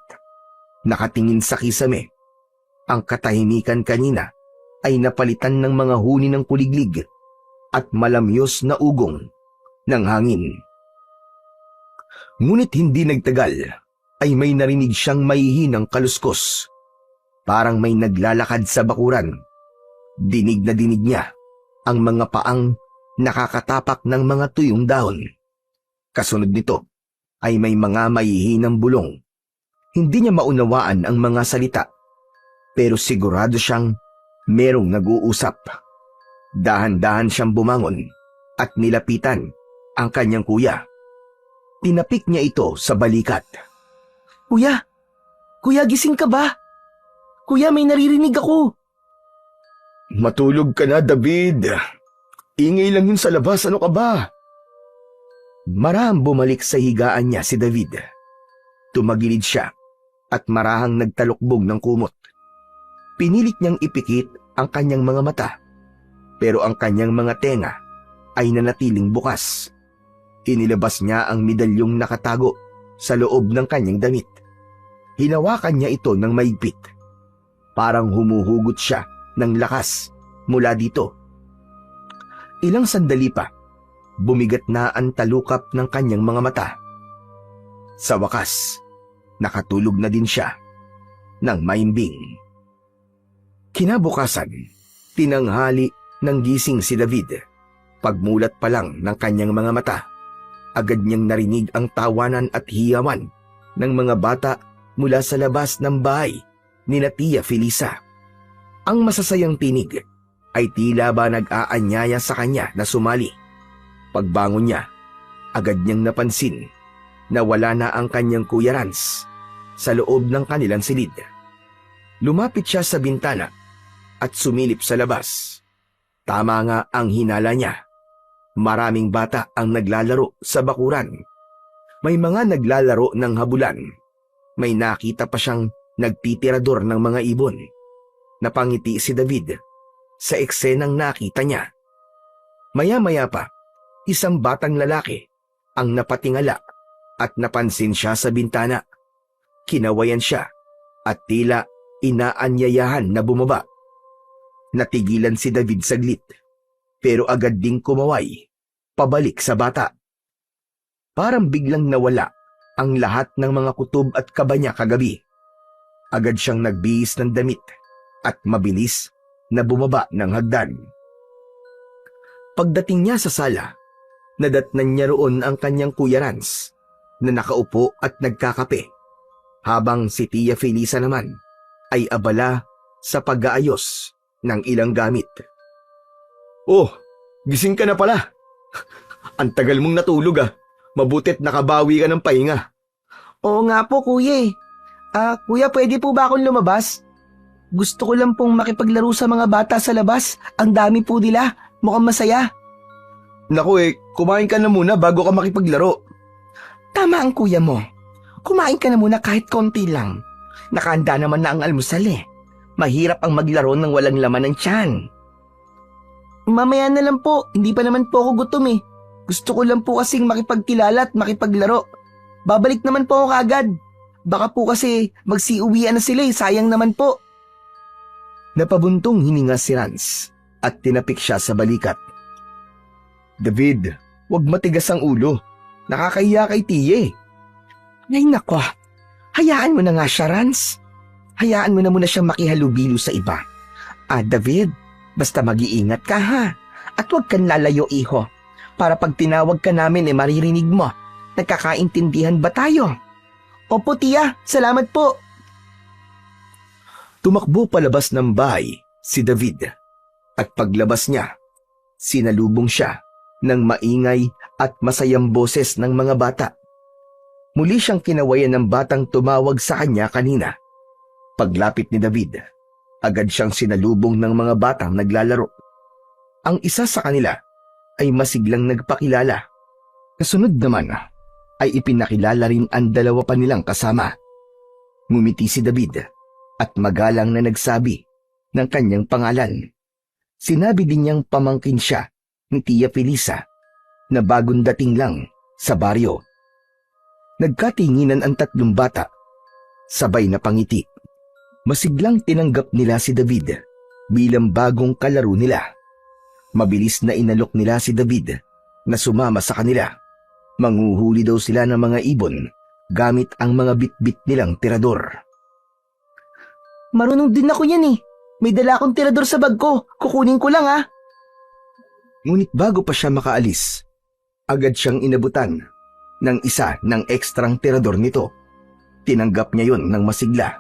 nakatingin sa kisame. Ang katahimikan kanina ay napalitan ng mga huni ng kuliglig at malamyos na ugong ng hangin. Ngunit hindi nagtagal ay may narinig siyang maihinang kaluskos. Parang may naglalakad sa bakuran. Dinig na dinig niya ang mga paang nakakatapak ng mga tuyong dahon. Kasunod nito ay may mga maihinang bulong. Hindi niya maunawaan ang mga salita, pero sigurado siyang merong nag-uusap. Dahan-dahan siyang bumangon at nilapitan ang kanyang kuya. Tinapik niya ito sa balikat. Kuya! Kuya, gising ka ba? Kuya, may naririnig ako. Matulog ka na, David. Ingay lang yun sa labas, ano ka ba? Marahang bumalik sa higaan niya si David. Tumagilid siya at marahang nagtalukbog ng kumot. Pinilit niyang ipikit ang kanyang mga mata, pero ang kanyang mga tenga ay nanatiling bukas. Inilabas niya ang medalyong nakatago sa loob ng kanyang damit. Hinawakan niya ito ng maigpit. Parang humuhugot siya ng lakas mula dito. Ilang sandali pa, bumigat na ang talukap ng kanyang mga mata. Sa wakas, nakatulog na din siya ng maimbing. Kinabukasan, tinanghali ng gising si David. Pagmulat pa lang ng kanyang mga mata, agad niyang narinig ang tawanan at hiyawan ng mga bata mula sa labas ng bahay ni Tia Felisa. Ang masasayang tinig ay tila ba nag-aanyaya sa kanya na sumali. Pagbangon niya, agad niyang napansin na wala na ang kanyang Kuya Rance sa loob ng kanilang silid. Lumapit siya sa bintana at sumilip sa labas. Tama nga ang hinala niya. Maraming bata ang naglalaro sa bakuran. May mga naglalaro ng habulan. May nakita pa siyang nagtitirador ng mga ibon. Napangiti si David sa eksenang nakita niya. Maya-maya pa, isang batang lalaki ang napatingala at napansin siya sa bintana. Kinawayan siya at tila inaanyayahan na bumaba. Natigilan si David saglit, pero agad ding kumaway pabalik sa bata. Parang biglang nawala ang lahat ng mga kutob at kaba niya kagabi. Agad siyang nagbihis ng damit at mabilis na bumaba ng hagdan. Pagdating niya sa sala, nadatnan niya roon ang kanyang Kuya Rance na nakaupo at nagkakape, habang si Tia Felisa naman ay abala sa pag-aayos ng ilang gamit. Oh, gising ka na pala. Ang tagal mong natulog Mabutit nakabawi ka ng pahinga. Oo nga po, kuya eh. Kuya, pwede po ba akong lumabas? Gusto ko lang pong makipaglaro sa mga bata sa labas. Ang dami po nila. Mukhang masaya. Naku kumain ka na muna bago ka makipaglaro. Tama ang kuya mo. Kumain ka na muna kahit konti lang. Nakahanda naman na ang almusal eh. Mahirap ang maglaro ng walang laman ng tiyan. Mamaya na lang po. Hindi pa naman po ako gutom eh. Gusto ko lang po kasing makipagkilala at makipaglaro. Babalik naman po ako kaagad. Baka po kasi magsiuwian na sila eh. Sayang naman po. Napabuntong hininga si Rans at tinapik siya sa balikat. David, wag matigas ang ulo. Nakakahiya kay Tiye. Ay nako, hayaan mo na nga siya, Rans. Hayaan mo na muna siyang makihalubilo sa iba. David, basta mag-iingat ka ha. At huwag kang lalayo, iho. Para pag tinawag ka namin maririnig mo. Nagkakaintindihan ba tayo? Opo, tiya. Salamat po. Tumakbo palabas ng bahay si David. At paglabas niya, sinalubong siya ng maingay at masayang boses ng mga bata. Muli siyang kinawayan ng batang tumawag sa kanya kanina. Paglapit ni David, agad siyang sinalubong ng mga batang naglalaro. Ang isa sa kanila ay masiglang nagpakilala. Kasunod naman ay ipinakilala rin ang dalawa pa nilang kasama. Ngumiti si David at magalang na nagsabi ng kanyang pangalan. Sinabi din niyang pamangkin siya ni Tia Felisa na bagong dating lang sa baryo. Nagkatinginan ang tatlong bata, sabay na pangiti. Masiglang tinanggap nila si David bilang bagong kalaro nila. Mabilis na inalok nila si David na sumama sa kanila. Manghuhuli daw sila ng mga ibon gamit ang mga bitbit nilang tirador. Marunong din ako yan eh. May dala akong tirador sa bag ko. Kukunin ko lang ha. Ngunit bago pa siya makaalis, agad siyang inabutan ng isa ng ekstrang tirador nito. Tinanggap niya yon ng masigla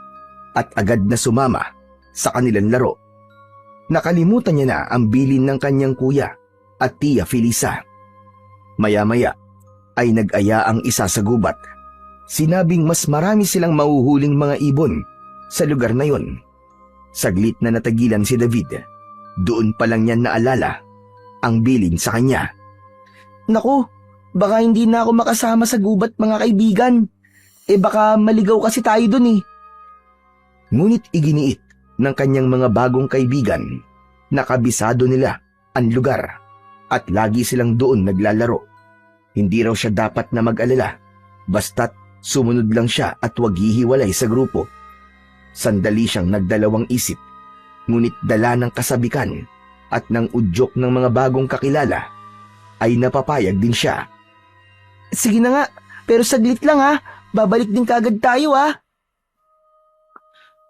at agad na sumama sa kanilang laro. Nakalimutan niya na ang bilin ng kanyang kuya at Tia Felisa. Maya-maya ay nag-aya ang isa sa gubat. Sinabing mas marami silang mahuhuling mga ibon sa lugar na yon. Saglit na natagilan si David. Doon pa lang niya naalala ang bilin sa kanya. Naku, baka hindi na ako makasama sa gubat mga kaibigan. Baka maligaw kasi tayo dun eh. Ngunit iginiit ng kanyang mga bagong kaibigan na kabisado nila ang lugar at lagi silang doon naglalaro. Hindi raw siya dapat na mag-alala, basta't sumunod lang siya at huwag hihiwalay sa grupo. Sandali siyang nagdalawang isip, ngunit dala ng kasabikan at ng udyok ng mga bagong kakilala, ay napapayag din siya. Sige na nga, pero saglit lang ha. Babalik din kagad tayo ha.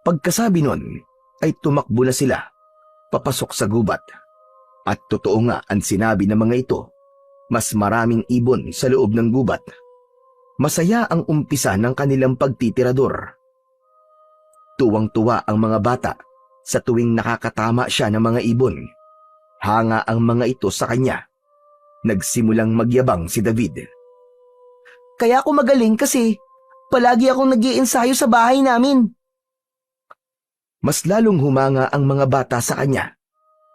Pagkasabi nun, ay tumakbo na sila, papasok sa gubat. At totoo nga ang sinabi ng mga ito, mas maraming ibon sa loob ng gubat. Masaya ang umpisa ng kanilang pagtitirador. Tuwang-tuwa ang mga bata sa tuwing nakakatama siya ng mga ibon. Hanga ang mga ito sa kanya. Nagsimulang magyabang si David. Kaya ako magaling kasi palagi akong nag-iensayo sa bahay namin. Mas lalong humanga ang mga bata sa kanya.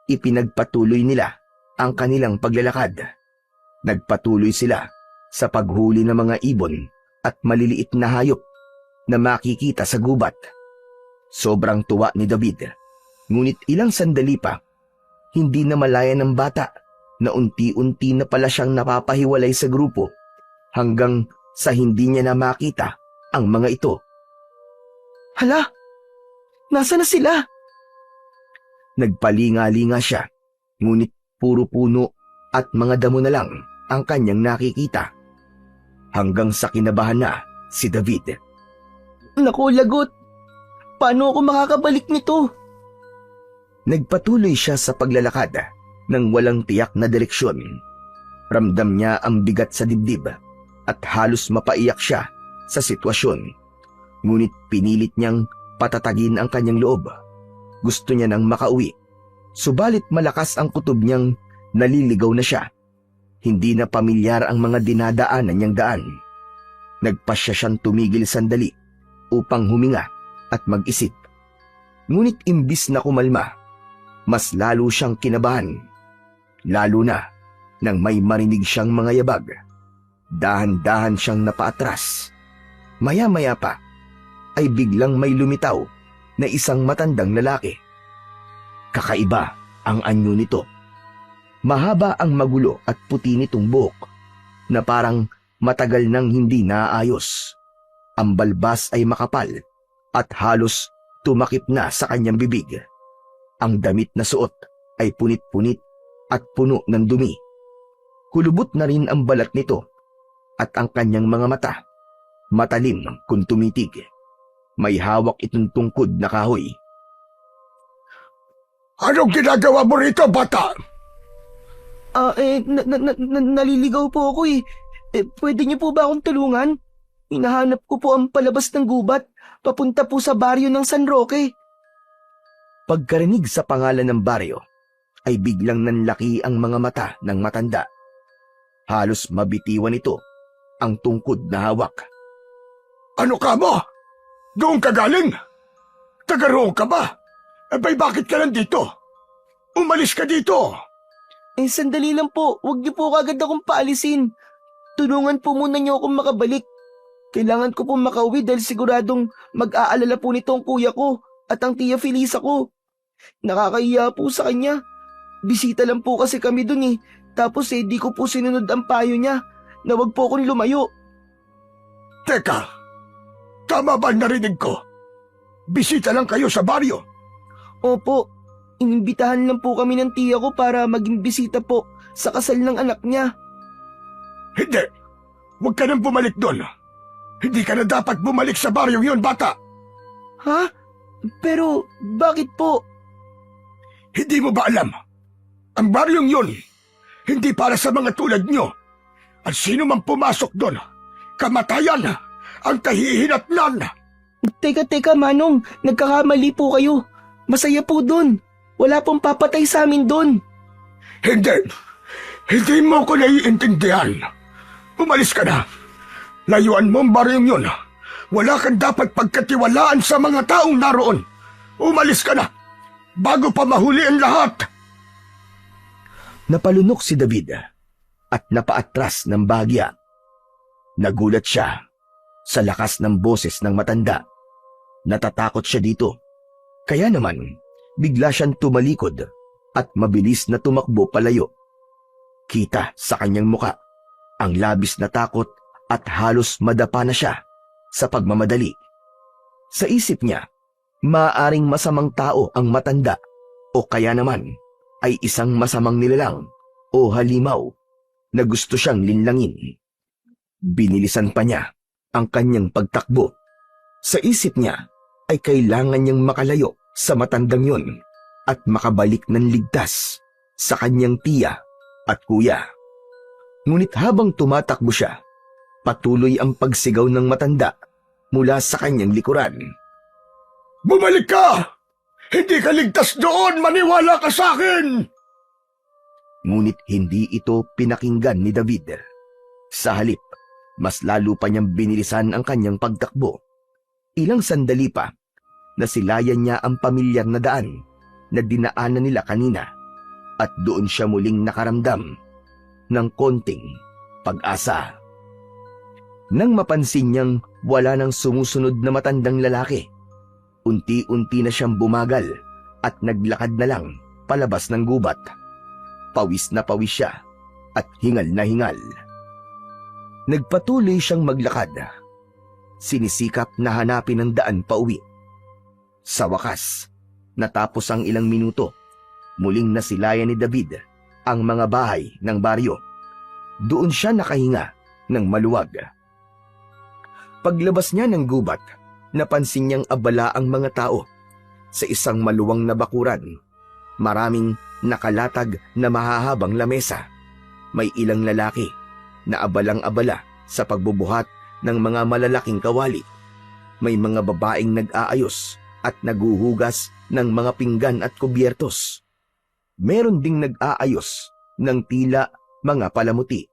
Ipinagpatuloy nila ang kanilang paglalakad. Nagpatuloy sila sa paghuli ng mga ibon at maliliit na hayop na makikita sa gubat. Sobrang tuwa ni David. Ngunit ilang sandali pa, hindi na malaya ng bata na unti-unti na pala siyang napapahiwalay sa grupo hanggang sa hindi niya na makita ang mga ito. Hala, nasa na sila? Nagpalinga-linga siya, ngunit puro puno at mga damo na lang ang kanyang nakikita. Hanggang sa kinabahan na si David. Naku, lagot. Paano ako makakabalik nito? Nagpatuloy siya sa paglalakad ng walang tiyak na direksyon. Ramdam niya ang bigat sa dibdib at halos mapaiyak siya sa sitwasyon. Ngunit pinilit niyang patatagin ang kanyang loob. Gusto niya nang makauwi. Subalit malakas ang kutob niyang naliligaw na siya. Hindi na pamilyar ang mga dinadaanan niyang daan. Nagpasya siyang tumigil sandali upang huminga at mag-isip. Ngunit imbis na kumalma, mas lalo siyang kinabahan. Lalo na nang may marinig siyang mga yabag. Dahan-dahan siyang napaatras. Maya-maya pa ay biglang may lumitaw na isang matandang lalaki. Kakaiba ang anyo nito. Mahaba ang magulo at puti nitong buhok na parang matagal nang hindi naaayos. Ang balbas ay makapal at halos tumakip na sa kanyang bibig. Ang damit na suot ay punit-punit at puno ng dumi. Kulubot na rin ang balat nito at ang kanyang mga mata, matalim kung tumitig. May hawak itong tungkod na kahoy. Anong ginagawa mo rito, bata? Naliligaw po ako eh. Pwede niyo po ba akong tulungan? Hinahanap ko po ang palabas ng gubat, papunta po sa baryo ng San Roque. Pagkarinig sa pangalan ng baryo, ay biglang nanlaki ang mga mata ng matanda. Halos mabitiwan ito ang tungkod na hawak. Ano ka mo? Doon ka galing? Taga-roon ka ba? Abay, bakit ka nandito? Umalis ka dito! Sandali lang po. Huwag niyo po kagad akong paalisin. Tulungan po muna niyo akong makabalik. Kailangan ko po makauwi dahil siguradong mag-aalala po nito ang kuya ko at ang tiya Felisa ko. Nakakahiya po sa kanya. Bisita lang po kasi kami dun eh. Tapos di ko po sinunod ang payo niya na wag po akong lumayo. Teka, tama ba narinig ko? Bisita lang kayo sa baryo? Opo, inimbitahan lang po kami ng tiya ko para maging bisita po sa kasal ng anak niya. Hindi, huwag ka nang bumalik doon. Hindi ka na dapat bumalik sa baryong yun, bata. Ha? Pero bakit po? Hindi mo ba alam? Ang baryong yun, hindi para sa mga tulad nyo. At sino mang pumasok doon, kamatayan ang kahihinatnan. Teka, Manong, nagkakamali po kayo. Masaya po doon. Wala pong papatay sa amin doon. Hindi mo ko naiintindihan. Umalis ka na. Layuan mo ang baryong yun. Wala kang dapat pagkatiwalaan sa mga taong naroon. Umalis ka na, bago pa mahuli ang lahat. Napalunok si David at napaatras ng bahagya. Nagulat siya sa lakas ng boses ng matanda. Natatakot siya dito. Kaya naman, bigla siyang tumalikod at mabilis na tumakbo palayo. Kita sa kanyang muka ang labis na takot at halos madapa na siya sa pagmamadali. Sa isip niya, maaaring masamang tao ang matanda o kaya naman ay isang masamang nilalang o halimaw na gusto siyang linlangin. Binilisan pa niya ang kanyang pagtakbo. Sa isip niya ay kailangan niyang makalayo sa matandang yon at makabalik ng ligtas sa kanyang tiya at kuya. Ngunit habang tumatakbo siya, patuloy ang pagsigaw ng matanda mula sa kanyang likuran. Bumalik ka! Hindi ka ligtas doon! Maniwala ka sa akin! Ngunit hindi ito pinakinggan ni David. Sa halip, mas lalo pa niyang binilisan ang kanyang pagtakbo. Ilang sandali pa, nasilayan niya ang pamilyar na daan na dinaanan nila kanina at doon siya muling nakaramdam ng konting pag-asa. Nang mapansin niyang wala nang sumusunod na matandang lalaki, unti-unti na siyang bumagal at naglakad na lang palabas ng gubat. Pawis na pawis siya at hingal na hingal. Nagpatuloy siyang maglakad. Sinisikap na hanapin ang daan pauwi. Sa wakas, natapos ang ilang minuto, muling nasilayan ni David ang mga bahay ng baryo. Doon siya nakahinga ng maluwag. Paglabas niya ng gubat, napansin niyang abala ang mga tao sa isang maluwang na bakuran. Maraming nakalatag na mahahabang lamesa. May ilang lalaki na abalang-abala sa pagbubuhat ng mga malalaking kawali. May mga babaeng nag-aayos at naguhugas ng mga pinggan at kubyertos. Meron ding nag-aayos ng tila mga palamuti.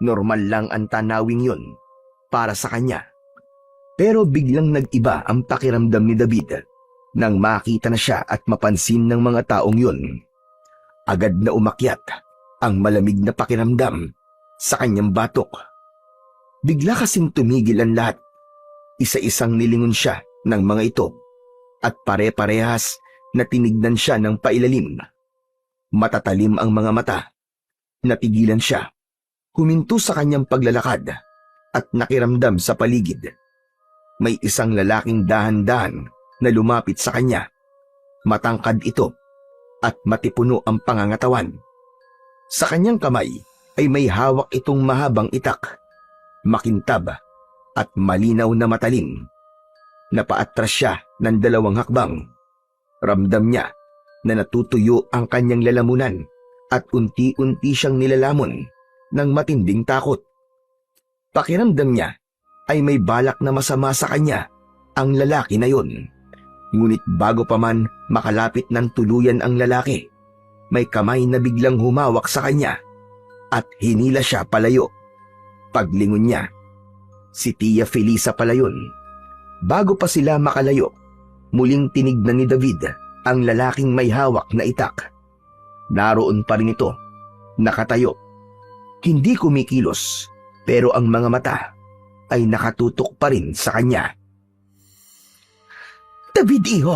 Normal lang ang tanawing yun para sa kanya. Pero biglang nag-iba ang pakiramdam ni David nang makita na siya at mapansin ng mga taong yun. Agad na umakyat ang malamig na pakiramdam sa kanyang batok. Bigla kasing tumigil ang lahat. Isa-isang nilingon siya ng mga ito at pare-parehas na tinignan siya ng pailalim. Matatalim ang mga mata. Natigilan siya. Huminto sa kanyang paglalakad at nakiramdam sa paligid. May isang lalaking dahan-dahan na lumapit sa kanya. Matangkad ito at matipuno ang pangangatawan. Sa kanyang kamay ay may hawak itong mahabang itak, makintab at malinaw na matalim. Napaatras siya ng 2 hakbang. Ramdam niya na natutuyo ang kanyang lalamunan at unti-unti siyang nilalamon ng matinding takot. Pakiramdam niya ay may balak na masama sa kanya ang lalaki na yun. Ngunit bago pa man makalapit ng tuluyan ang lalaki, may kamay na biglang humawak sa kanya at hinila siya palayo. Paglingon niya, si Tia Felisa pala yun. Bago pa sila makalayo, muling tinignan ni David ang lalaking may hawak na itak. Naroon pa rin ito, nakatayo. Hindi kumikilos, pero ang mga mata ay nakatutok pa rin sa kanya. David, iho,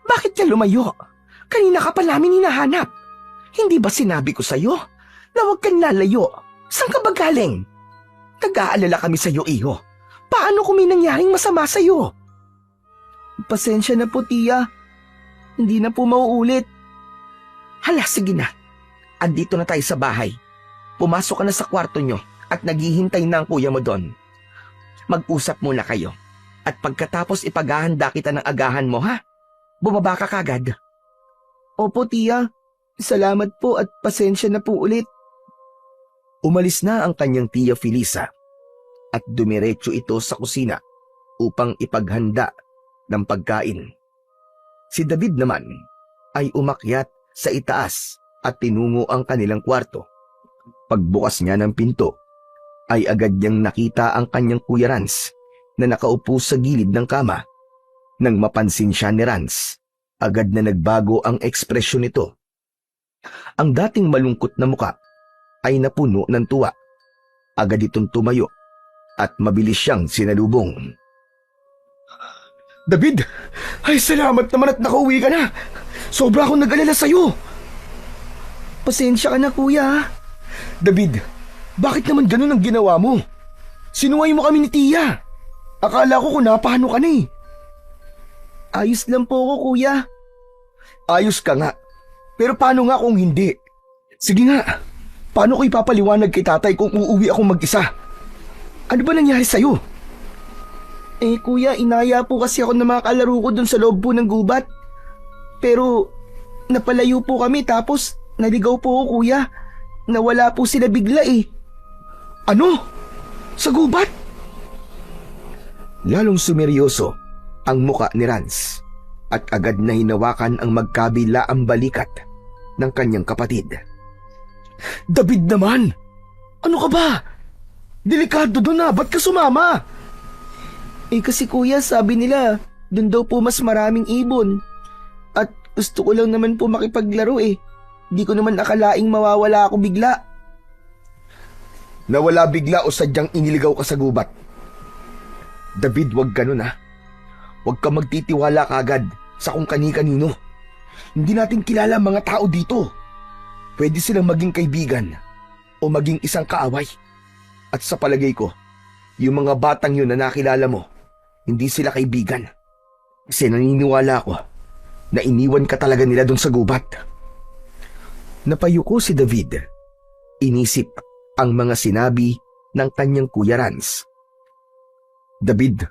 bakit ka lumayo? Kanina ka pa namin hinahanap. Hindi ba sinabi ko sa'yo na huwag kang lalayo? Saan ka ba galing? Nag-aalala kami sa'yo, iho. Paano kung may nangyaring masama sa'yo? Pasensya na po, Tia. Hindi na po mauulit. Hala, sige na. Andito na tayo sa bahay. Pumasok ka na sa kwarto nyo at naghihintay na ang kuya mo doon. Mag-usap muna kayo. At pagkatapos ipaghahanda kita ng agahan mo, ha? Bumaba ka kagad. Opo, Tia. Salamat po at pasensya na po ulit. Umalis na ang kanyang Tia Felisa at dumiretso ito sa kusina upang ipaghanda ng pagkain. Si David naman ay umakyat sa itaas at tinungo ang kanilang kwarto. Pagbukas niya ng pinto, ay agad niyang nakita ang kanyang Kuya Rans na nakaupo sa gilid ng kama. Nang mapansin siya ni Rans, agad na nagbago ang ekspresyon nito. Ang dating malungkot na muka ay napuno ng tuwa. Agad itong tumayo at mabilis siyang sinalubong. David, ay salamat naman at nakauwi ka na. Sobra akong nag-alala sa'yo. Pasensya ka na, Kuya. David, bakit naman ganun ang ginawa mo? Sinuway mo kami ni Tia. Akala ko kung napano ka na eh. Ayos lang po ako, Kuya. Ayos ka nga. Pero paano nga kung hindi? Sige nga, paano ko ipapaliwanag kay tatay kung uuwi akong mag-isa? Ano ba nangyari sa'yo? Kuya, inaya po kasi ako ng mga kalaro ko dun sa loob po ng gubat. Pero, napalayo po kami tapos naligaw po ako, Kuya. Nawala po sila bigla eh. Ano? Sa gubat? Lalong sumeryoso ang muka ni Rans at agad na hinawakan ang magkabila ang balikat ng kanyang kapatid. David naman! Ano ka ba? Delikado doon na, ba't ka sumama? Kasi Kuya, sabi nila, dun daw po mas maraming ibon. At gusto ko lang naman po makipaglaro eh. Di ko naman akalaing mawawala ako bigla. Nawala bigla o sadyang iniligaw ka sa gubat? David, wag ganun ha. Huwag ka magtitiwala kagad sa kung kani-kanino. Hindi natin kilala ang mga tao dito. Pwede silang maging kaibigan o maging isang kaaway. At sa palagay ko, yung mga batang yun na nakilala mo, hindi sila kaibigan. Kasi naniniwala ako na iniwan ka talaga nila doon sa gubat. Napayuko si David. Inisip ang mga sinabi ng kanyang Kuya Rans. David,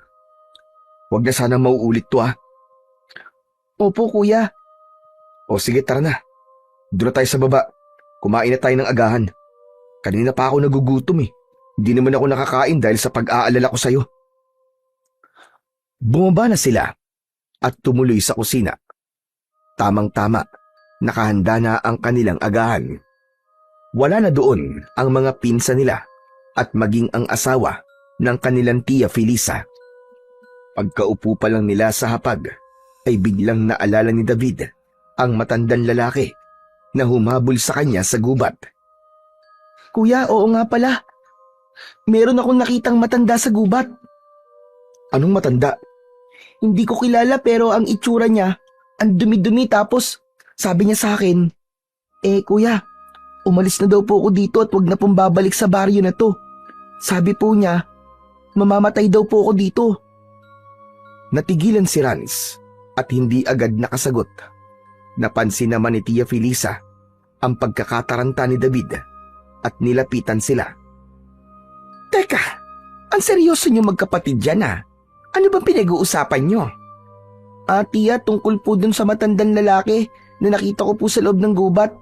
huwag na sana mauulit to ha. Opo, Kuya. O sige, tara na. Doon na tayo sa baba. Kumain na tayo ng agahan. Kanina pa ako nagugutom eh. Hindi naman ako nakakain dahil sa pag-aalala ko sa'yo. Bumaba na sila at tumuloy sa kusina. Tamang-tama, nakahanda na ang kanilang agahan. Wala na doon ang mga pinsa nila at maging ang asawa ng kanilang tiya Felisa. Pagkaupo pa lang nila sa hapag ay biglang naalala ni David ang matandang lalaki na humabol sa kanya sa gubat. Kuya, oo nga pala. Meron akong nakitang matanda sa gubat. Anong matanda? Hindi ko kilala pero ang itsura niya, ang dumi-dumi tapos sabi niya sa akin, kuya, umalis na daw po ako dito at wag na pong babalik sa baryo na to. Sabi po niya, mamamatay daw po ako dito. Natigilan si Rans at hindi agad nakasagot. Napansin naman ni Tia Felisa ang pagkakataranta ni David at nilapitan sila. Teka, ang seryoso niyo magkapatid dyan ah. Ano bang pinag-uusapan niyo? Tiya, tungkol po dun sa matandang lalaki na nakita ko po sa loob ng gubat.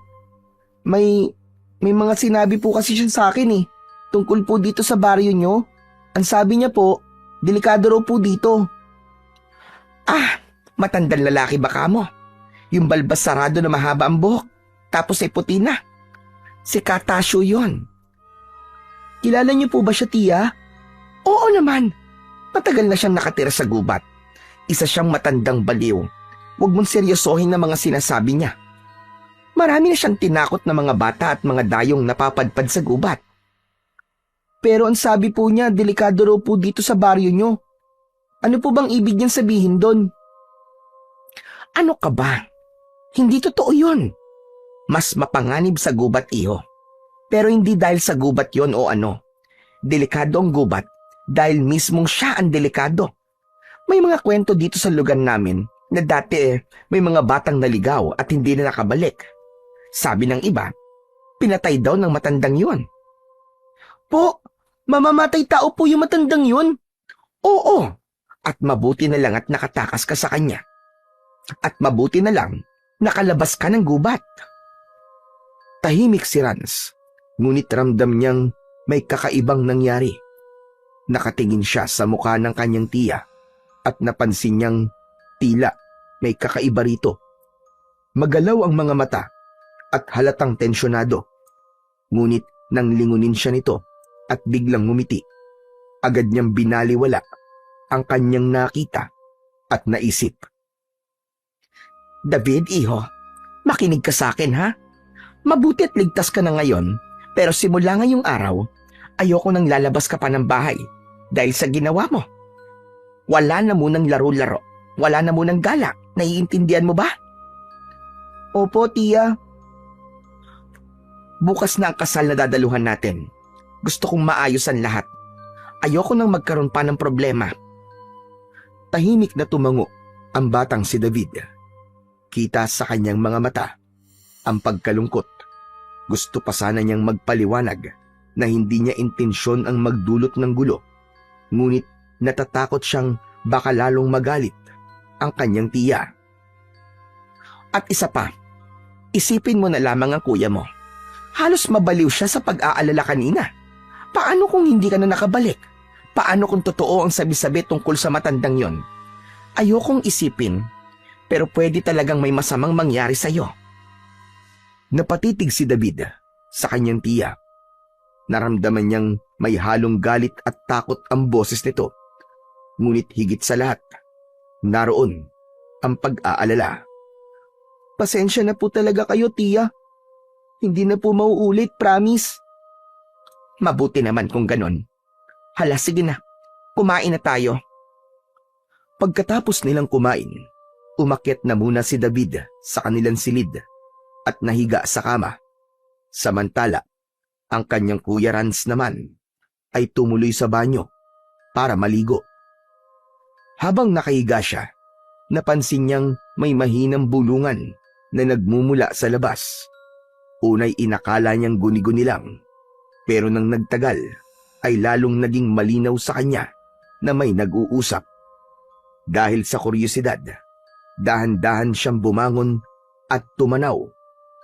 May mga sinabi po kasi siya sa akin eh. Tungkol po dito sa baryo niyo. Ang sabi niya po, delikado raw po dito. Matandang lalaki baka mo? Yung balbas sarado na mahaba ang buhok, tapos ay puti na. Si Katasyo yon. Kilala niyo po ba siya, tiya? Oo naman. Matagal na siyang nakatira sa gubat. Isa siyang matandang baliw. Huwag mong seryosohin na mga sinasabi niya. Marami na siyang tinakot na mga bata at mga dayong napapadpad sa gubat. Pero ang sabi po niya, delikado raw po dito sa baryo niyo. Ano po bang ibig niyang sabihin doon? Ano ka ba? Hindi totoo yun. Mas mapanganib sa gubat, iho. Pero hindi dahil sa gubat yon o ano. Delikado ang gubat dahil mismong siya ang delikado. May mga kwento dito sa lugar namin na dati may mga batang naligaw at hindi na nakabalik. Sabi ng iba, pinatay daw ng matandang yun. Po, mamamatay tao po yung matandang yun? Oo, at mabuti na lang at nakatakas ka sa kanya. At mabuti na lang nakalabas ka ng gubat. Tahimik si Rans, ngunit ramdam niyang may kakaibang nangyari. Nakatingin siya sa mukha ng kanyang tiya at napansin niyang tila may kakaiba rito. Magalaw ang mga mata at halatang tensyonado. Ngunit nang lingunin siya nito at biglang ngumiti, agad niyang binaliwala ang kanyang nakita at naisip. David, iho, makinig ka sa akin ha. Mabuti at ligtas ka na ngayon, pero simula ngayong araw, ayoko nang lalabas ka pa ng bahay dahil sa ginawa mo. Wala na munang laro-laro, wala na munang gala, naiintindihan mo ba? Opo, tiya. Bukas na ang kasal na dadaluhan natin. Gusto kong maayos ang lahat. Ayoko nang magkaroon pa ng problema. Tahimik na tumango ang batang si David. Kita sa kanyang mga mata ang pagkalungkot. Gusto pa sana niyang magpaliwanag na hindi niya intensyon ang magdulot ng gulo. Ngunit natatakot siyang baka lalong magalit ang kanyang tiya. At isa pa, isipin mo na lamang ang kuya mo. Halos mabaliw siya sa pag-aalala kanina. Paano kung hindi ka na nakabalik? Paano kung totoo ang sabi-sabi tungkol sa matandang yon? Ayokong isipin, pero pwede talagang may masamang mangyari sa'yo. Napatitig si David sa kanyang tiya. Naramdaman niyang may halong galit at takot ang boses nito. Ngunit higit sa lahat, naroon ang pag-aalala. Pasensya na po talaga kayo, tiya. Hindi na po mauulit, promise. Mabuti naman kung ganon. Hala, sige na. Kumain na tayo. Pagkatapos nilang kumain, umakyat na muna si David sa kanilang silid at nahiga sa kama. Samantala, ang kanyang kuya Rans naman ay tumuloy sa banyo para maligo. Habang nakahiga siya, napansin niyang may mahinang bulungan na nagmumula sa labas. Unay inakala niyang guni-guni lang, pero nang nagtagal ay lalong naging malinaw sa kanya na may nag-uusap. Dahil sa kuryosidad, dahan-dahan siyang bumangon at tumanaw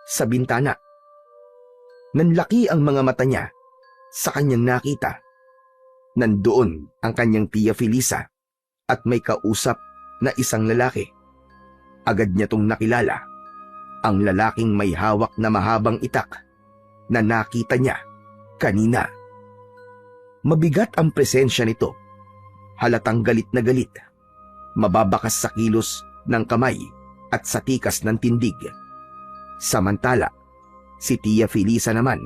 sa bintana. Nanlaki ang mga mata niya sa kanyang nakita. Nandoon ang kanyang tiya Felisa at may kausap na isang lalaki. Agad niya tong nakilala, ang lalaking may hawak na mahabang itak na nakita niya kanina. Mabigat ang presensya nito. Halatang galit na galit. Mababakas sa kilos ng kamay at sa tikas ng tindig. Samantala, si Tia Felisa naman,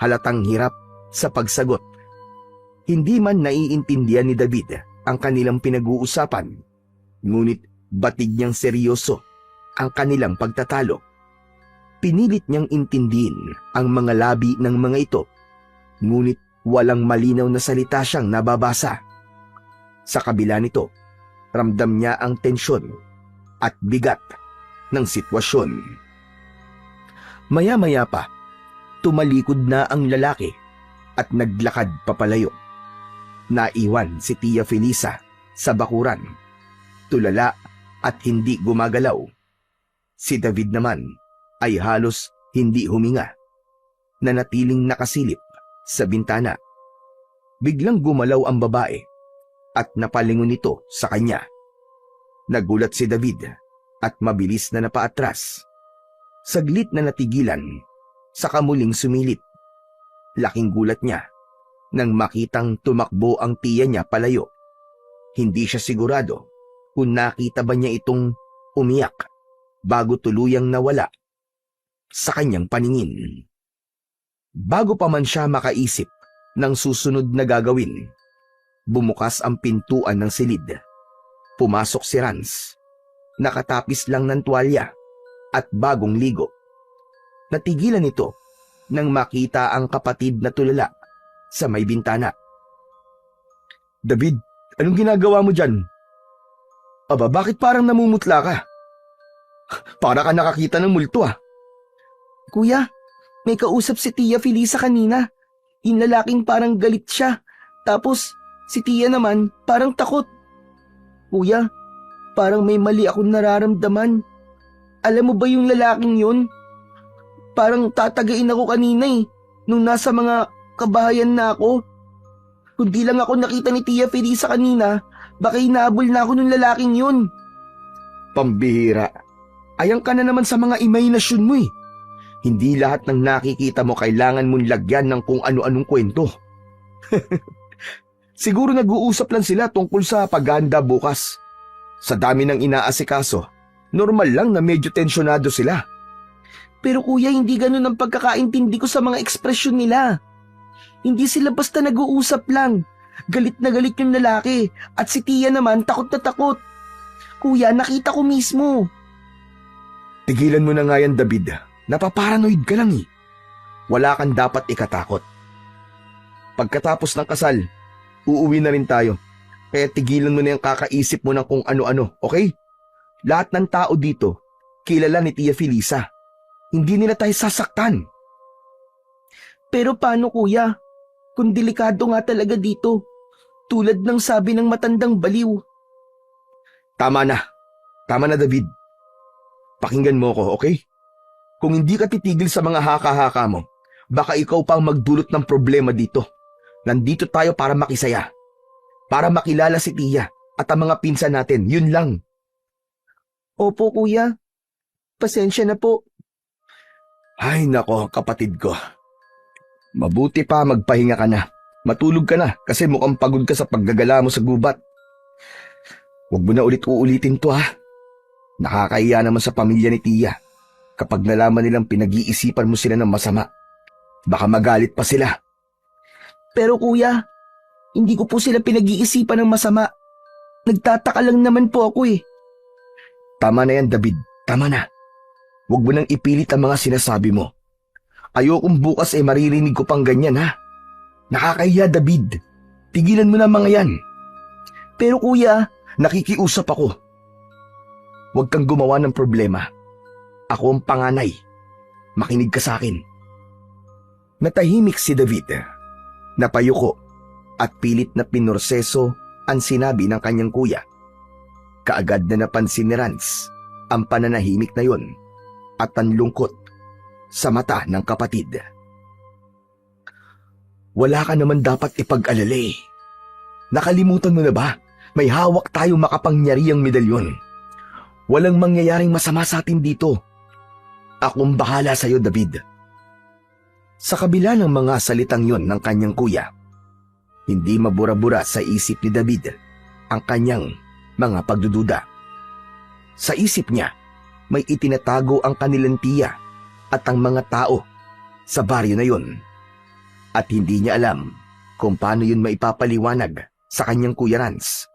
halatang hirap sa pagsagot. Hindi man naiintindihan ni David ang kanilang pinag-uusapan, ngunit batid niyang seryoso ang kanilang pagtatalo. Pinilit niyang intindihin ang mga labi ng mga ito, ngunit walang malinaw na salita siyang nababasa. Sa kabila nito, ramdam niya ang tensyon at bigat ng sitwasyon. Maya-maya pa, tumalikod na ang lalaki at naglakad papalayo. Naiwan si Tia Felisa sa bakuran, tulala at hindi gumagalaw. Si David naman ay halos hindi huminga, nanatiling nakasilip sa bintana. Biglang gumalaw ang babae at napalingon ito sa kanya. Nagulat si David at mabilis na napaatras. Saglit na natigilan, saka muling sumilip. Laking gulat niya nang makitang tumakbo ang tiya niya palayo. Hindi siya sigurado kung nakita ba niya itong umiyak bago tuluyang nawala sa kanyang paningin. Bago pa man siya makaisip ng susunod na gagawin, bumukas ang pintuan ng silid. Pumasok si Rans. Nakatapis lang ng tuwalya at bagong ligo. Natigilan ito nang makita ang kapatid na tulala sa may bintana. "David, anong ginagawa mo dyan? Aba, bakit parang namumutla ka? Para ka nakakita ng multo ah." Kuya, may kausap si Tia Felisa kanina. Yung lalaking parang galit siya. Tapos, si Tia naman parang takot. Kuya, parang may mali akong nararamdaman. Alam mo ba yung lalaking yun? Parang tatagain ako kanina nung nasa mga kabahayan na ako. Kung di lang ako nakita ni Tia Felisa kanina, baka inaabol na ako ng lalaking yun. Pambihira. Ayang ka na naman sa mga imahinasyon mo eh. Hindi lahat ng nakikita mo kailangan mong lagyan ng kung ano-anong kwento. Siguro nag-uusap lang sila tungkol sa paghahanda bukas. Sa dami ng inaasikaso, normal lang na medyo tensyonado sila. Pero kuya, hindi ganun ang pagkakaintindi ko sa mga ekspresyon nila. Hindi sila basta nag-uusap lang. Galit na galit yung lalaki at si Tia naman takot na takot. Kuya, nakita ko mismo. Tigilan mo na nga yan, David. Napaparanoid ka lang eh. Wala kang dapat ikatakot. Pagkatapos ng kasal, uuwi na rin tayo. Kaya tigilan mo na yung kakaisip mo ng kung ano-ano, okay? Lahat ng tao dito, kilala ni Tia Felisa. Hindi nila tayo sasaktan. Pero paano kuya? Kung delikado nga talaga dito. Tulad ng sabi ng matandang baliw. Tama na. Tama na, David. Pakinggan mo ko, okay? Kung hindi ka titigil sa mga haka-haka mo, baka ikaw pang magdulot ng problema dito. Nandito tayo para makisaya. Para makilala si Tia at ang mga pinsan natin, yun lang. Opo kuya. Pasensya na po. Ay nako, kapatid ko. Mabuti pa magpahinga ka na. Matulog ka na kasi mukhang pagod ka sa paggagala mo sa gubat. Huwag mo na ulit-uulitin to ha. Nakakahiya naman sa pamilya ni Tia kapag nalaman nilang pinag-iisipan mo sila ng masama. Baka magalit pa sila. Pero kuya, hindi ko po sila pinag-iisipan ng masama. Nagtataka lang naman po ako eh. Tama na yan, David. Tama na. Huwag mo nang ipilit ang mga sinasabi mo. Ayokong bukas maririnig ko pang ganyan ha. Nakakahiya, David. Tigilan mo na mga yan. Pero kuya, nakikiusap ako. Huwag kang gumawa ng problema. Ako ang panganay. Makinig ka sa akin. Natahimik si David. Napayuko at pilit na pinurseso ang sinabi ng kanyang kuya. Kaagad na napansin ni Rans ang pananahimik na yon at ang lungkot sa mata ng kapatid. Wala ka naman dapat ipag-alala eh. Nakalimutan mo na ba? May hawak tayong makapangyarihang medalyon. Walang mangyayaring masama sa atin dito. Akong bahala sa'yo, David. Sa kabila ng mga salitang yon ng kanyang kuya, hindi mabura-bura sa isip ni David ang kanyang mga pagdududa. Sa isip niya, may itinatago ang kanilang tiya at ang mga tao sa baryo na yon. At hindi niya alam kung paano yun maipapaliwanag sa kanyang kuya Rans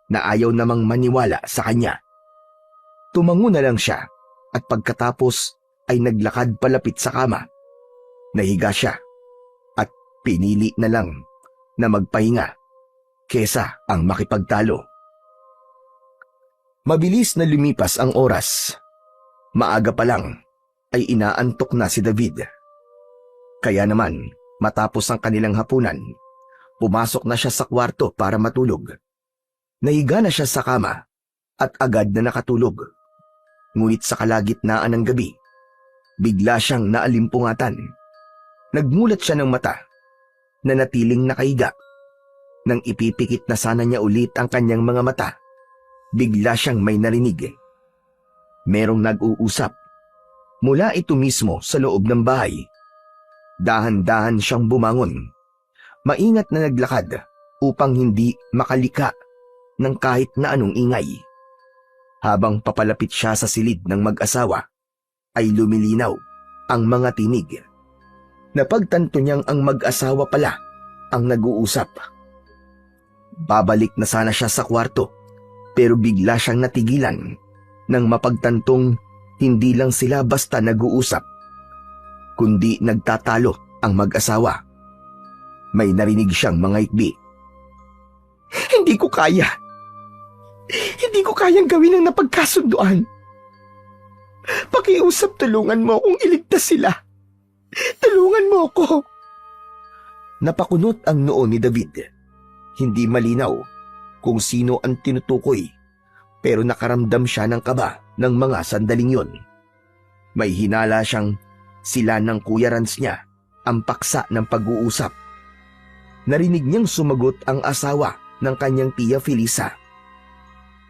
na ayaw namang maniwala sa kanya. Tumango na lang siya at pagkatapos ay naglakad palapit sa kama. Nahiga siya at pinili na lang na magpahinga kesa ang makipagtalo. Mabilis na lumipas ang oras. Maaga pa lang ay inaantok na si David. Kaya naman, matapos ang kanilang hapunan, pumasok na siya sa kwarto para matulog. Nahiga na siya sa kama at agad na nakatulog. Ngunit sa kalagitnaan ng gabi, bigla siyang naalimpungatan. Nagmulat siya ng mata, nanatiling nakahiga. Nang ipipikit na sana niya ulit ang kanyang mga mata, bigla siyang may narinig. Merong nag-uusap. Mula ito mismo sa loob ng bahay. Dahan-dahan siyang bumangon. Maingat na naglakad upang hindi makalika ng kahit na anong ingay. Habang papalapit siya sa silid ng mag-asawa, ay lumilinaw ang mga tinig. Napagtanto niyang ang mag-asawa pala ang nag-uusap. Babalik na sana siya sa kwarto, pero bigla siyang natigilan nang mapagtantong hindi lang sila basta nag-uusap, kundi nagtatalo ang mag-asawa. May narinig siyang mga ikbi. Hindi ko kaya. Hindi ko kayang gawin ang napagkasunduan. Pakiusap, tulungan mo akong iligtas sila. Tulungan mo ako. Napakunot ang noo ni David. Hindi malinaw kung sino ang tinutukoy, pero nakaramdam siya ng kaba ng mga sandaling yon. May hinala siyang sila ng kuya Rans niya ang paksa ng pag-uusap. Narinig niyang sumagot ang asawa ng kanyang tiya Felisa.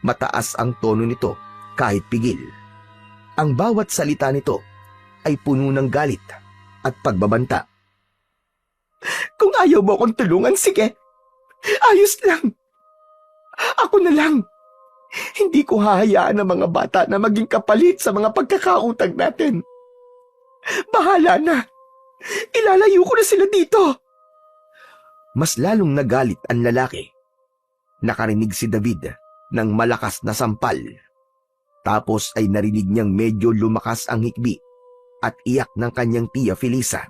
Mataas ang tono nito kahit pigil. Ang bawat salita nito ay puno ng galit at pagbabanta. Kung ayaw mo akong tulungan, sige. Ayos lang. Ako na lang. Hindi ko hahayaan ang mga bata na maging kapalit sa mga pagkakautang natin. Bahala na. Ilalayo ko na sila dito. Mas lalong nagalit ang lalaki. Nakarinig si David ng malakas na sampal. Tapos ay narinig niyang medyo lumakas ang hikbi at iyak ng kanyang tiya Felisa.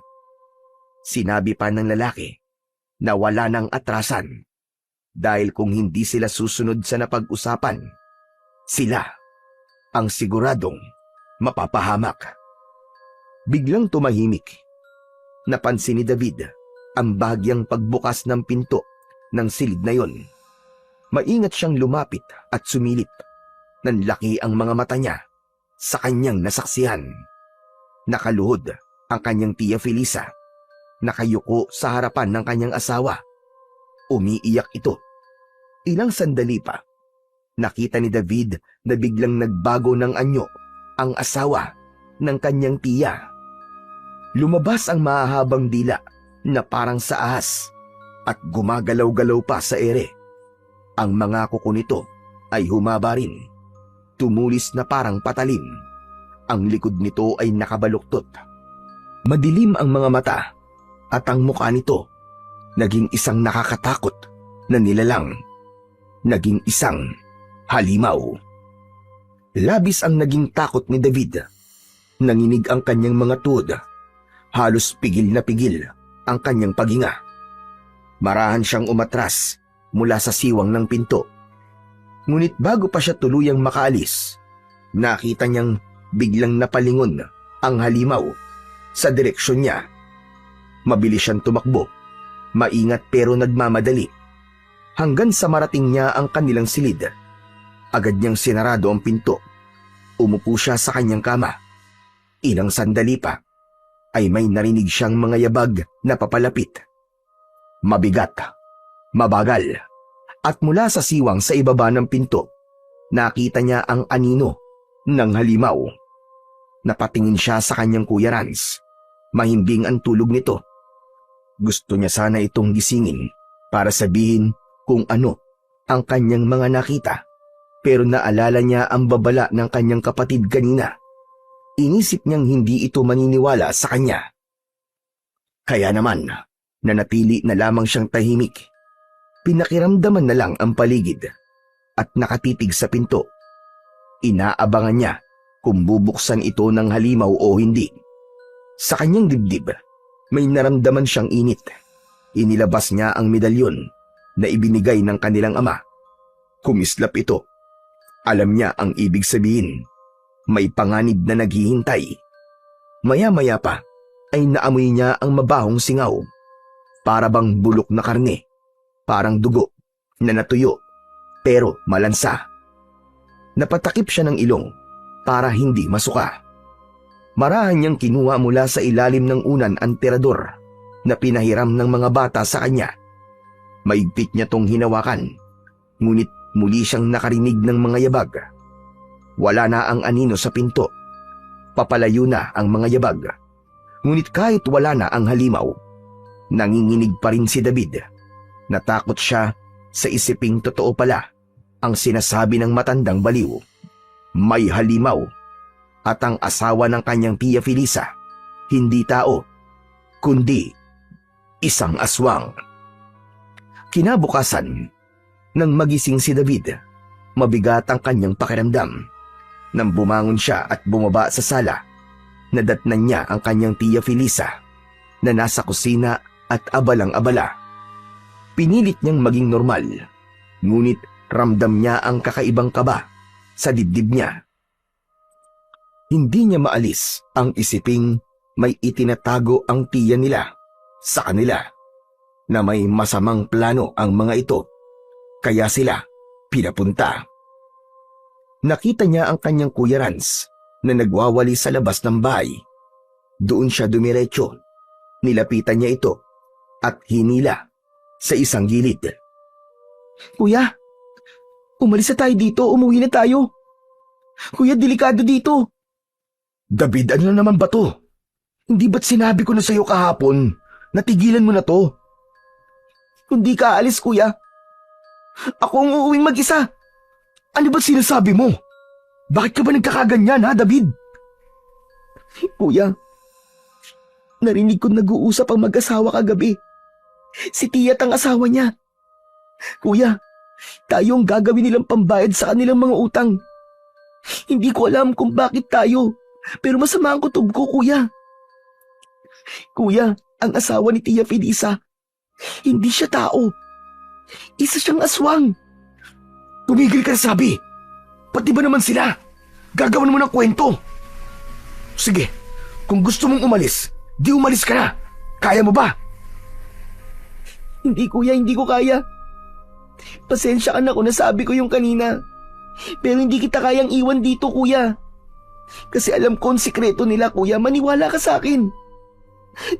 Sinabi pa ng lalaki na wala nang atrasan dahil kung hindi sila susunod sa napag-usapan, sila ang siguradong mapapahamak. Biglang tumahimik. Napansin ni David ang bahagyang pagbukas ng pinto ng silid na yon. Maingat siyang lumapit at sumilip. Nanlaki ang mga mata niya sa kanyang nasaksihan. Nakaluhod ang kanyang tiya Felisa. Nakayuko sa harapan ng kanyang asawa. Umiiyak ito. Ilang sandali pa, nakita ni David na biglang nagbago ng anyo ang asawa ng kanyang tiya. Lumabas ang mahahabang dila na parang sa ahas at gumagalaw-galaw pa sa ere. Ang mga kuko nito ay humaba rin. Tumulis na parang patalim. Ang likod nito ay nakabaluktot. Madilim ang mga mata at ang mukha nito naging isang nakakatakot na nilalang. Naging isang halimaw. Labis ang naging takot ni David. Nanginig ang kanyang mga tuhod. Halos pigil na pigil ang kanyang paghinga. Marahan siyang umatras mula sa siwang ng pinto. Ngunit bago pa siya tuluyang makaalis, nakita niyang biglang napalingon ang halimaw sa direksyon niya. Mabilis siyang tumakbo, maingat pero nagmamadali, hanggang sa marating niya ang kanilang silid. Agad niyang sinarado ang pinto. Umupo siya sa kanyang kama. Ilang sandali pa, ay may narinig siyang mga yabag na papalapit. Mabigat, mabagal, at mula sa siwang sa ibaba ng pinto, nakita niya ang anino ng halimaw. Napatingin siya sa kanyang kuya Rans. Mahimbing ang tulog nito. Gusto niya sana itong gisingin para sabihin kung ano ang kanyang mga nakita, pero naalala niya ang babala ng kanyang kapatid kanina. Inisip niyang hindi ito maniniwala sa kanya. Kaya naman, nanatili na lamang siyang tahimik. Pinakiramdaman na lang ang paligid at nakatitig sa pinto. Inaabangan niya kung bubuksan ito ng halimaw o hindi. Sa kanyang dibdib, may naramdaman siyang init. Inilabas niya ang medalyon na ibinigay ng kanilang ama. Kumislap ito. Alam niya ang ibig sabihin. May panganib na naghihintay. Maya-maya pa ay naamoy niya ang mabahong singaw. Para bang bulok na karne. Parang dugo na natuyo pero malansa. Napatakip siya ng ilong para hindi masuka. Marahan niyang kinuha mula sa ilalim ng unan ang tirador na pinahiram ng mga bata sa kanya. Maigpit niya tong hinawakan, ngunit muli siyang nakarinig ng mga yabag. Wala na ang anino sa pinto. Papalayo na ang mga yabag. Ngunit kahit wala na ang halimaw, nanginginig pa rin si David. Natakot siya sa isiping totoo pala ang sinasabi ng matandang baliw. May halimaw at ang asawa ng kanyang tiya Felisa, hindi tao, kundi isang aswang. Kinabukasan, nang magising si David, mabigat ang kanyang pakiramdam. Nang bumangon siya at bumaba sa sala, nadatnan niya ang kanyang tiya Felisa na nasa kusina at abalang-abala. Pinilit niyang maging normal, ngunit ramdam niya ang kakaibang kaba sa dibdib niya. Hindi niya maalis ang isiping may itinatago ang tiya nila sa kanila, na may masamang plano ang mga ito, kaya sila pinapunta. Nakita niya ang kanyang Kuya Rans na nagwawali sa labas ng bahay. Doon siya dumiretso. Nilapitan niya ito at hinila sa isang gilid. Kuya, umalis na tayo dito, umuwi na tayo. Kuya, delikado dito. David, ano na naman ba to? Hindi ba't sinabi ko na sa'yo kahapon? Natigilan mo na to. Kung di ka aalis, kuya, ako ang uuwing mag-isa. Ano ba't sinasabi mo? Bakit ka ba nagkakaganyan, ha, David? Kuya, narinig ko nag-uusap ang mag-asawa kagabi. Si Tia at ang asawa niya. Kuya, tayo ang gagawin nilang pambayad sa kanilang mga utang. Hindi ko alam kung bakit tayo, pero masama ang kutob ko, kuya. Kuya, ang asawa ni Tia Felisa, hindi siya tao. Isa siyang aswang. Tumigil ka na, sabi. Pati ba naman sila? Gagawan mo ng kwento. Sige, kung gusto mong umalis, di umalis ka na. Kaya mo ba? Hindi, kuya, hindi ko kaya. Pasensya ka na kung nasabi ko yung kanina. Pero hindi kita kayang iwan dito, kuya. Kasi alam ko ang sikreto nila, kuya. Maniwala ka sa akin.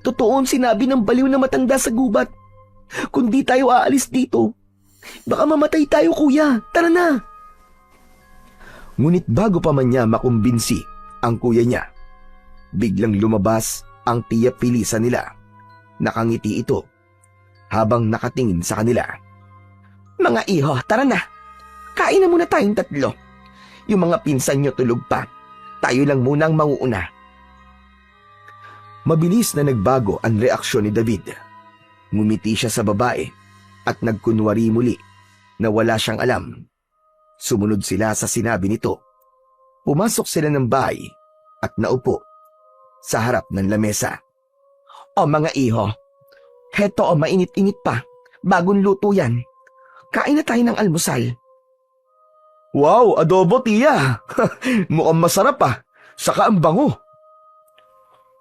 Totoo ang sinabi ng baliw na matanda sa gubat. Kung di tayo aalis dito, baka mamatay tayo, kuya. Tara na. Ngunit bago pa man niya makumbinsi ang kuya niya, biglang lumabas ang tiya Felisa nila. Nakangiti ito habang nakatingin sa kanila. Mga iho, tara na. Kain na muna tayong tatlo. Yung mga pinsan nyo tulog pa. Tayo lang muna ang mauuna. Mabilis na nagbago ang reaksyon ni David. Ngumiti siya sa babae at nagkunwari muli na wala siyang alam. Sumunod sila sa sinabi nito. Pumasok sila ng bahay at naupo sa harap ng lamesa. O mga iho, heto o mainit-init pa. Bagong luto yan. Kain na tayo ng almusal. Wow, adobo, tiya! Mukhang masarap ah. Saka ang bango.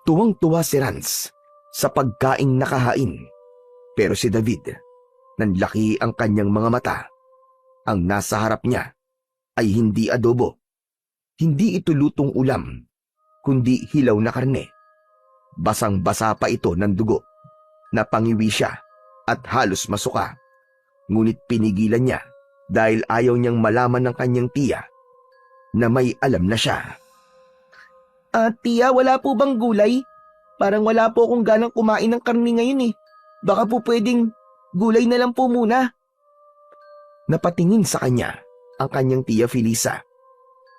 Tuwang-tuwa si Rans sa pagkaing nakahain. Pero si David, nanlaki ang kanyang mga mata. Ang nasa harap niya ay hindi adobo. Hindi ito lutong ulam, kundi hilaw na karne. Basang-basa pa ito ng dugo. Napangiwi siya at halos masuka. Ngunit pinigilan niya dahil ayaw niyang malaman ng kanyang tiya na may alam na siya. Tiya, wala po bang gulay? Parang wala po akong ganang kumain ng karne ngayon eh. Baka po pwedeng gulay na lang po muna. Napatingin sa kanya ang kanyang tiya Felisa.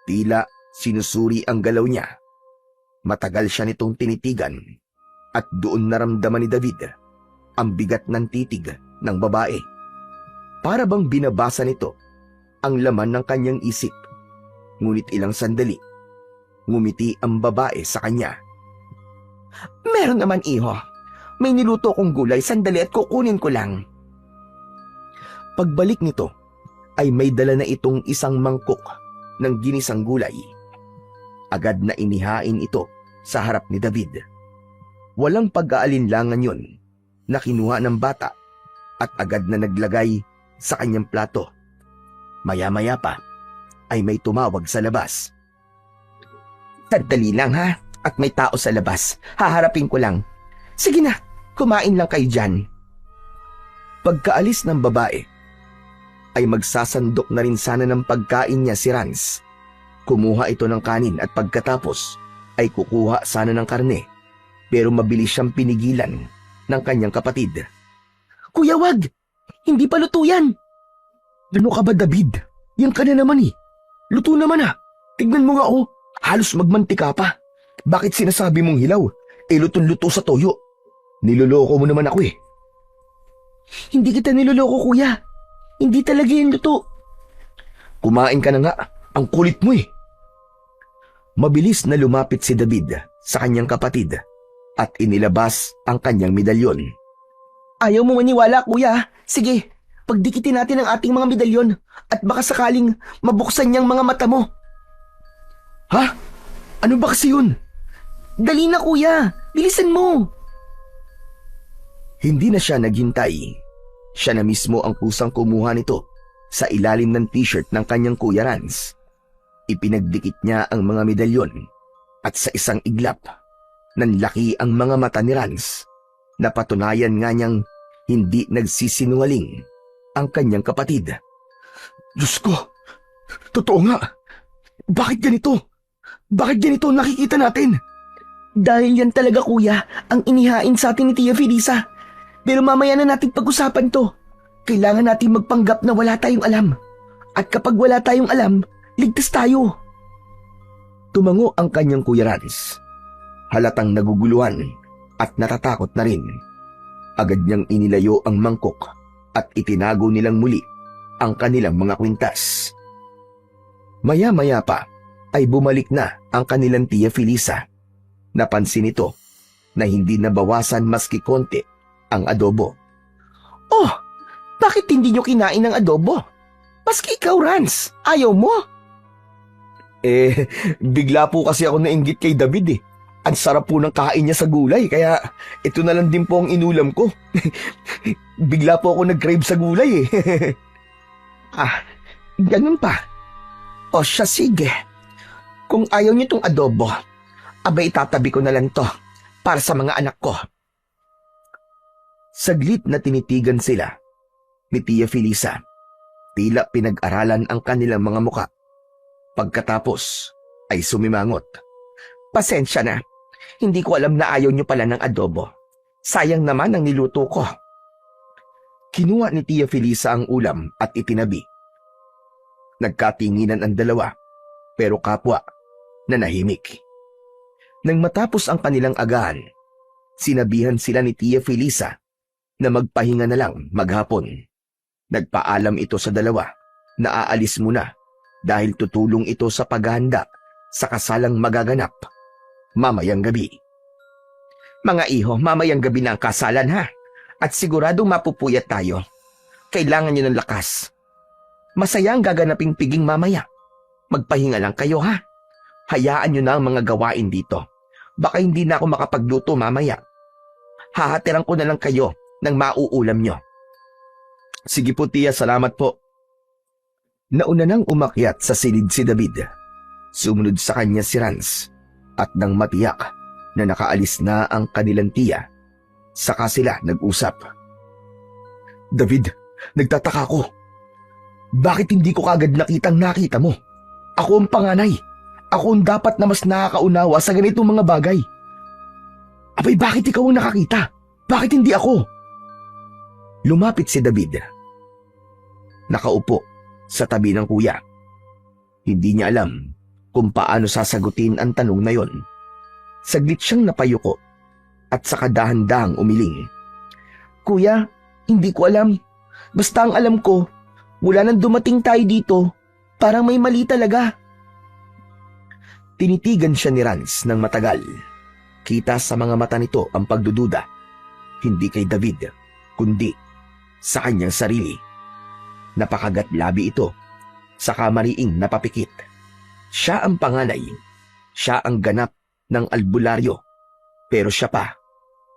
Tila sinusuri ang galaw niya. Matagal siya nitong tinitigan at doon naramdaman ni David ang bigat ng titig ng babae. Para bang binabasa nito ang laman ng kanyang isip. Ngunit ilang sandali, ngumiti ang babae sa kanya. Meron naman, iho. May niluto kong gulay, sandali at kukunin ko lang. Pagbalik nito ay may dala na itong isang mangkok ng ginisang gulay. Agad na inihain ito sa harap ni David. Walang pag-aalinlangan yon na kinuha ng bata at agad na naglagay sa kanyang plato. Maya-maya pa ay may tumawag sa labas. Sandali lang ha, at may tao sa labas. Haharapin ko lang. Sige na, kumain lang kayo dyan. Pagkaalis ng babae, ay magsasandok na rin sana ng pagkain niya si Rans. Kumuha ito ng kanin at pagkatapos ay kukuha sana ng karne, pero mabilis siyang pinigilan ng kanyang kapatid. Kuya, wag! Hindi pa luto yan! Ano ka ba, David? Yan ka na naman eh. Luto naman ah. Tignan mo nga oh, halos magmantika pa. Bakit sinasabi mong hilaw? Lutong-luto sa toyo. Niloloko mo naman ako eh. Hindi kita niloloko, kuya. Hindi talaga yung luto. Kumain ka na nga. Ang kulit mo eh. Mabilis na lumapit si David sa kanyang kapatid at inilabas ang kanyang medalyon. Ayaw mo maniwala, kuya. Sige, pagdikitin natin ang ating mga medalyon at baka sakaling mabuksan niyang mga mata mo. Ha? Ano ba kasi yun? Dali na, kuya. Bilisan mo. Hindi na siya naghintay. Siya na mismo ang kusang kumuha nito sa ilalim ng t-shirt ng kanyang kuya Rans. Ipinagdikit niya ang mga medalyon at sa isang iglap, nanlaki ang mga mata ni Rans. Napatunayan nga niyang hindi nagsisinungaling ang kanyang kapatid. Diyos ko! Totoo nga! Bakit ganito? Bakit ganito ang nakikita natin? Dahil yan talaga, kuya, ang inihain sa atin ni Tia Felisa. Pero mamaya na natin pag-usapan to. Kailangan natin magpanggap na wala tayong alam. At kapag wala tayong alam, ligtas tayo. Tumango ang kanyang kuya Rans. Halatang naguguluhan at natatakot na rin. Agad niyang inilayo ang mangkok at itinago nilang muli ang kanilang mga kwintas. Maya-maya pa ay bumalik na ang kanilang Tia Felisa. Napansin ito na hindi nabawasan maski konti ang adobo. Oh, bakit hindi nyo kinain ng adobo? Maski ikaw, Rans, ayaw mo? Bigla po kasi ako nainggit kay David eh. Ang sarap po ng kain niya sa gulay, kaya ito na lang din po ang inulam ko. Bigla po ako nag-crave sa gulay eh. Ganun pa. O siya, sige. Kung ayaw niyo tong adobo, abay itatabi ko na lang to para sa mga anak ko. Saglit na tinitigan sila ni Tia Felisa. Tila pinag-aralan ang kanilang mga muka. Pagkatapos ay sumimangot. Pasensya na. Hindi ko alam na ayaw niyo pala ng adobo. Sayang naman ang niluto ko. Kinuha ni Tia Felisa ang ulam at itinabi. Nagkatinginan ang dalawa, pero kapwa na nahimik. Nang matapos ang kanilang agahan, sinabihan sila ni Tia Felisa na magpahinga na lang maghapon. Nagpaalam ito sa dalawa na aalis muna dahil tutulong ito sa paghahanda sa kasalang magaganap mamayang gabi. Mga iho, mamayang gabi na ang kasalan ha. At siguradong mapupuyat tayo. Kailangan niyo ng lakas. Masaya ang gaganaping piging mamaya. Magpahinga lang kayo ha. Hayaan niyo na ang mga gawain dito. Baka hindi na ako makapagluto mamaya. Hahatiran ko na lang kayo ng mauulam niyo. Sige po tiya, salamat po. Nauna nang umakyat sa silid si David. Sumunod sa kanya si Rans. At nang matiyak na nakaalis na ang kanilang tiya, saka sila nag-usap. David, nagtataka ko. Bakit hindi ko kagad nakita mo? Ako ang panganay. Ako ang dapat na mas nakakaunawa sa ganitong mga bagay. Abay, bakit ikaw ang nakakita? Bakit hindi ako? Lumapit si David. Nakaupo sa tabi ng kuya. Hindi niya alam kung paano sasagutin ang tanong na yon. Saglit siyang napayuko at saka dahan-dahang umiling. Kuya, hindi ko alam. Basta ang alam ko, mula nang dumating tayo dito, parang may mali talaga. Tinitigan siya ni Rans ng matagal. Kita sa mga mata nito ang pagdududa. Hindi kay David, kundi sa kanyang sarili. Napakagat labi ito, sa kamariing napapikit. Siya ang panganay, siya ang ganap ng albularyo, pero siya pa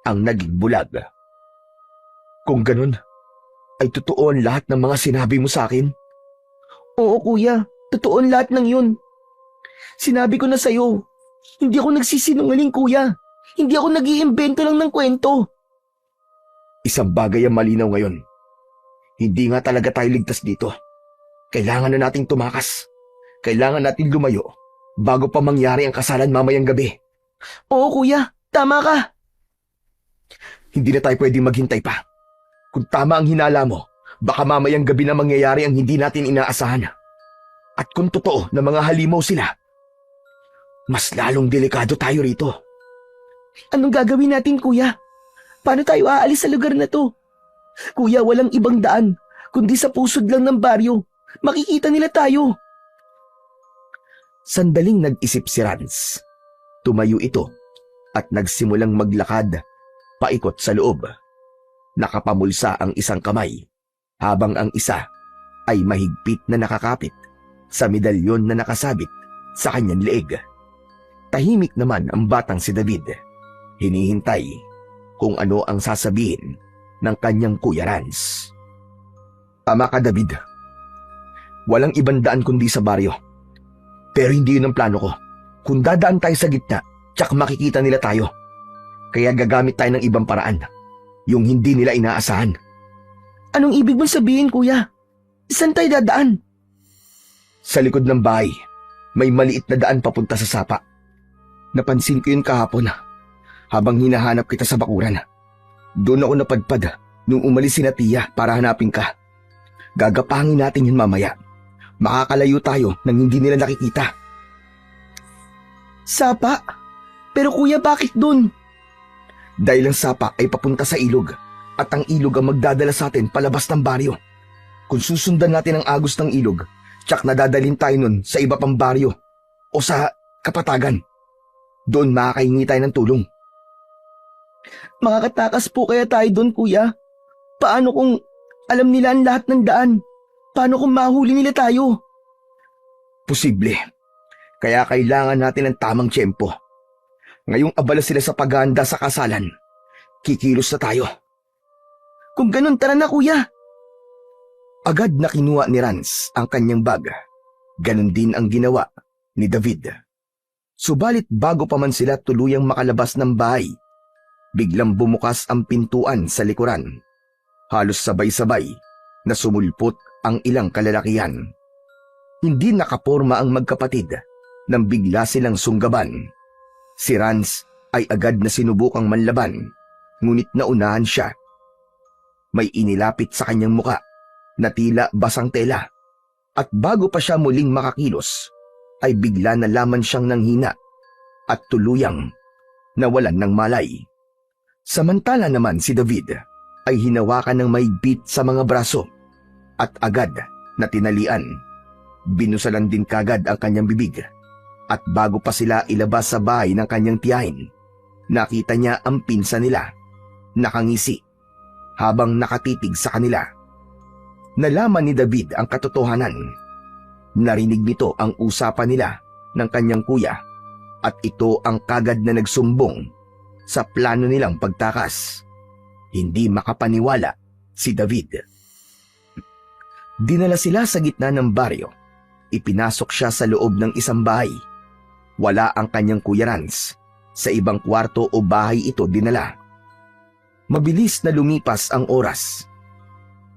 ang naging bulag. Kung ganun, ay totoo ang lahat ng mga sinabi mo sa akin? Oo kuya, totoo ang lahat ng yun. Sinabi ko na sa'yo, hindi ako nagsisinungaling kuya. Hindi ako nag-iimbento lang ng kwento. Isang bagay ang malinaw ngayon. Hindi nga talaga tayo ligtas dito. Kailangan na nating tumakas. Kailangan natin lumayo bago pa mangyari ang kasalan mamayang gabi. Oo kuya, tama ka. Hindi na tayo pwedeng maghintay pa. Kung tama ang hinala mo, baka mamayang gabi na mangyayari ang hindi natin inaasahan. At kung totoo na mga halimaw sila, mas lalong delikado tayo rito. Anong gagawin natin kuya? Paano tayo aalis sa lugar na to? Kuya, walang ibang daan, kundi sa pusod lang ng baryo. Makikita nila tayo. Sandaling nag-isip si Rans. Tumayo ito at nagsimulang maglakad paikot sa loob. Nakapamulsa ang isang kamay, habang ang isa ay mahigpit na nakakapit sa medalyon na nakasabit sa kanyang leeg. Tahimik naman ang batang si David. Hinihintay kung ano ang sasabihin ng kanyang kuya Rans. Tama ka, David. Walang ibang daan kundi sa baryo. Pero hindi yun ang plano ko. Kung dadaan tayo sa gitna, tsak makikita nila tayo. Kaya gagamit tayo ng ibang paraan. Yung hindi nila inaasahan. Anong ibig mong sabihin kuya? Saan tayo dadaan? Sa likod ng bahay, may maliit na daan papunta sa sapa. Napansin ko yun kahapon habang hinahanap kita sa bakuran. Doon ako napadpad nung umalis si Tia para hanapin ka. Gagapangin natin yun mamaya. Makakalayo tayo nang hindi nila nakikita. Sapa? Pero kuya, bakit dun? Dahil ang sapa ay papunta sa ilog at ang ilog ang magdadala sa atin palabas ng baryo. Kung susundan natin ang agos ng ilog, tsak nadadalhin tayo nun sa iba pang baryo o sa kapatagan. Doon makakahingi tayo ng tulong. Makakatakas po kaya tayo dun kuya? Paano kung alam nila ang lahat ng daan? Paano kung mahuli nila tayo? Posible. Kaya kailangan natin ng tamang tiyempo. Ngayong abala sila sa paghahanda sa kasalan, kikilos na tayo. Kung ganun, tara na kuya. Agad na kinuha ni Rans ang kanyang bag. Ganon din ang ginawa ni David. Subalit bago pa man sila tuluyang makalabas ng bahay, biglang bumukas ang pintuan sa likuran. Halos sabay-sabay na sumulpot ang ilang kalalakihan. Hindi nakaporma ang magkapatid nang bigla silang sunggaban. Si Rans ay agad na sinubukang manlaban, ngunit naunahan siya. May inilapit sa kanyang muka na tila basang tela, at bago pa siya muling makakilos, ay bigla na laman siyang nanghina at tuluyang nawalan ng malay. Samantala naman si David ay hinawakan ng maigpit sa mga braso at agad na tinalian. Binusalan din kagad ang kanyang bibig, at bago pa sila ilabas sa bahay ng kanyang tiyahin, nakita niya ang pinsa nila, nakangisi, habang nakatitig sa kanila. Nalaman ni David ang katotohanan. Narinig nito ang usapan nila ng kanyang kuya, at ito ang kagad na nagsumbong sa plano nilang pagtakas. Hindi makapaniwala si David. Dinala sila sa gitna ng baryo. Ipinasok siya sa loob ng isang bahay. Wala ang kanyang kuya Rans. Sa ibang kwarto o bahay ito dinala. Mabilis na lumipas ang oras.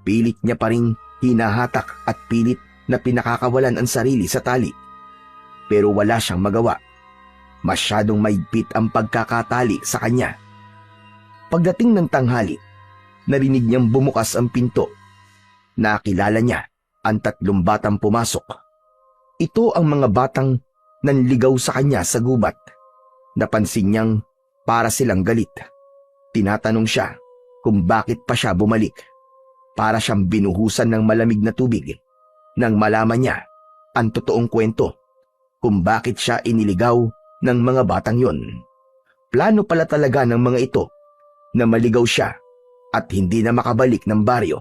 Pilit niya pa ring hinahatak at pilit na pinakakawalan ang sarili sa tali. Pero wala siyang magawa. Masyadong maigpit ang pagkakatali sa kanya Pagdating ng tanghali, narinig niyang bumukas ang pinto. Nakilala niya ang 3 batang pumasok. Ito ang mga batang nanligaw sa kanya sa gubat. Napansin niyang para silang galit. Tinatanong siya kung bakit pa siya bumalik. Para siyang binuhusan ng malamig na tubig nang malaman niya ang totoong kwento kung bakit siya iniligaw ng mga batang yon. Plano pala talaga ng mga ito na maligaw siya at hindi na makabalik ng baryo.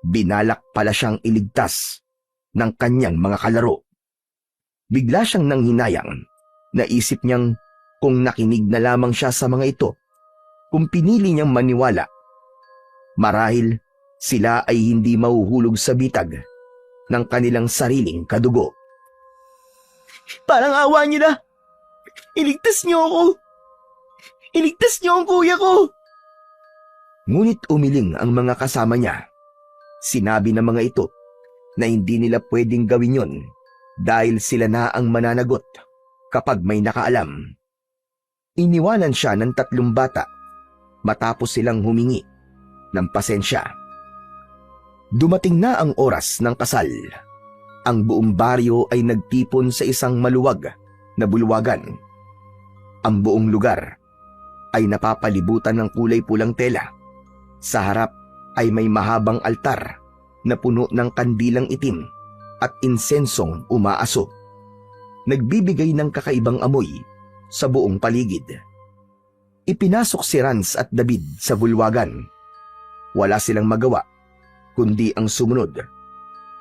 Binalak pala siyang iligtas ng kanyang mga kalaro. Bigla siyang nanghinayang. Naisip niyang kung nakinig na lamang siya sa mga ito, kung pinili niyang maniwala, marahil sila ay hindi mahuhulog sa bitag ng kanilang sariling kadugo. Parang awa niyo na. Iligtas niyo ako. Iligtas niyo ang kuya ko. Ngunit umiling ang mga kasama niya. Sinabi ng mga ito na hindi nila pwedeng gawin yon dahil sila na ang mananagot kapag may nakaalam. Iniwanan siya ng 3 bata matapos silang humingi ng pasensya. Dumating na ang oras ng kasal. Ang buong baryo ay nagtipon sa isang maluwag na bulwagan. Ang buong lugar ay napapalibutan ng kulay pulang tela. Sa harap ay may mahabang altar na puno ng kandilang itim at insensong umaaso. Nagbibigay ng kakaibang amoy sa buong paligid. Ipinasok si Rans at David sa bulwagan. Wala silang magawa kundi ang sumunod.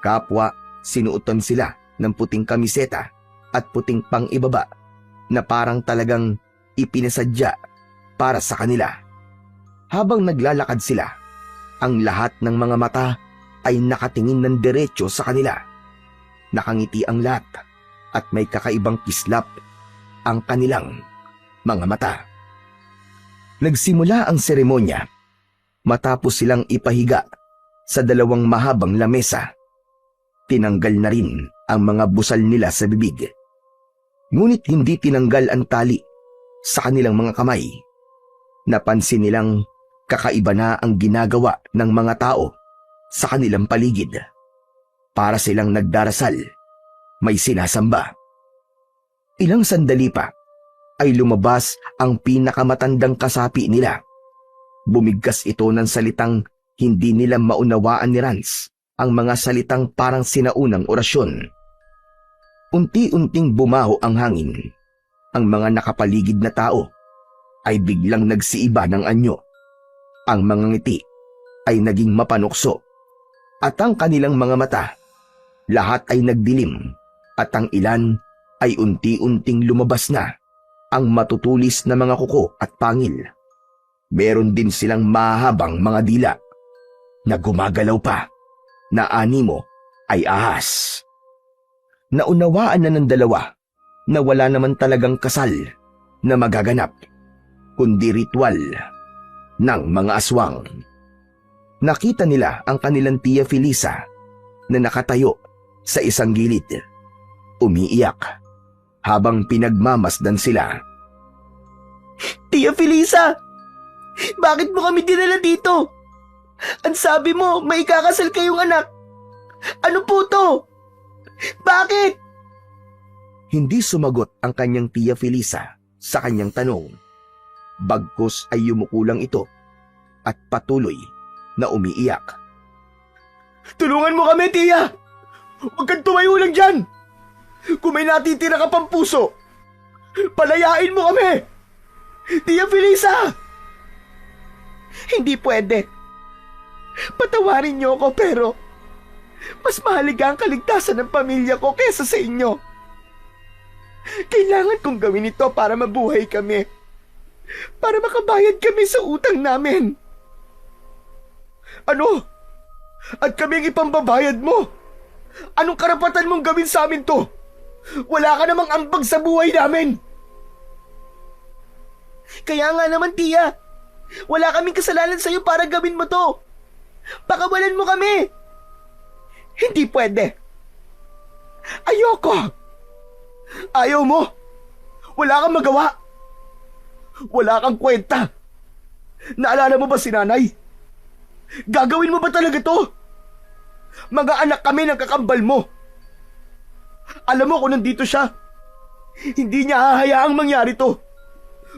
Kapwa sinuotan sila ng puting kamiseta at puting pang-ibaba na parang talagang ipinasadya para sa kanila. Habang naglalakad sila, ang lahat ng mga mata ay nakatingin ng diretso sa kanila. Nakangiti ang lahat at may kakaibang kislap ang kanilang mga mata. Nagsimula ang seremonya matapos silang ipahiga sa 2 mahabang lamesa. Tinanggal na rin ang mga busal nila sa bibig. Ngunit hindi tinanggal ang tali sa kanilang mga kamay. Napansin nilang kakaiba na ang ginagawa ng mga tao sa kanilang paligid. Para silang nagdarasal, may sinasamba. Ilang sandali pa ay lumabas ang pinakamatandang kasapi nila. Bumigkas ito ng salitang hindi nila maunawaan ni Rans, ang mga salitang parang sinaunang orasyon. Unti-unting bumaho ang hangin. Ang mga nakapaligid na tao ay biglang nagsiiba ng anyo. Ang mga ngiti ay naging mapanukso at ang kanilang mga mata, lahat ay nagdilim at ang ilan ay unti-unting lumabas na ang matutulis na mga kuko at pangil. Meron din silang mahabang mga dila na gumagalaw pa na animo ay ahas. Naunawaan na ng 2 na wala naman talagang kasal na magaganap, kundi ritual ng mga aswang. Nakita nila ang kanilang tiya Felisa na nakatayo sa isang gilid, umiiyak habang pinagmamasdan sila. Tia Felisa! Bakit mo kami dinala dito? Ang sabi mo, may ikakasal kayong anak. Ano po to? Bakit? Hindi sumagot ang kanyang tiya Felisa sa kanyang tanong. Bagkus ay yumukulang ito at patuloy na umiiyak. Tulungan mo kami, tiya! Huwag kang tumayo lang dyan! Kung may natitira ka pang puso, palayain mo kami! Tia Felisa! Hindi pwede. Patawarin niyo ako pero mas mahalaga ang kaligtasan ng pamilya ko kesa sa inyo. Kailangan kong gawin ito para mabuhay kami. Para makabayad kami sa utang namin. Ano? At kami ang ipambabayad mo? Anong karapatan mong gawin sa amin to? Wala ka namang ambag sa buhay namin. Kaya nga naman, tiya. Wala kaming kasalanan sa'yo para gawin mo to. Pakawalan mo kami. Hindi pwede. Ayoko. Ayaw mo. Wala kang magawa. Wala kang kwenta. Naalala mo ba si nanay? Gagawin mo ba talaga to? Mga anak kami ng kakambal mo. Alam mo kung nandito siya, hindi niya hahayaang mangyari to.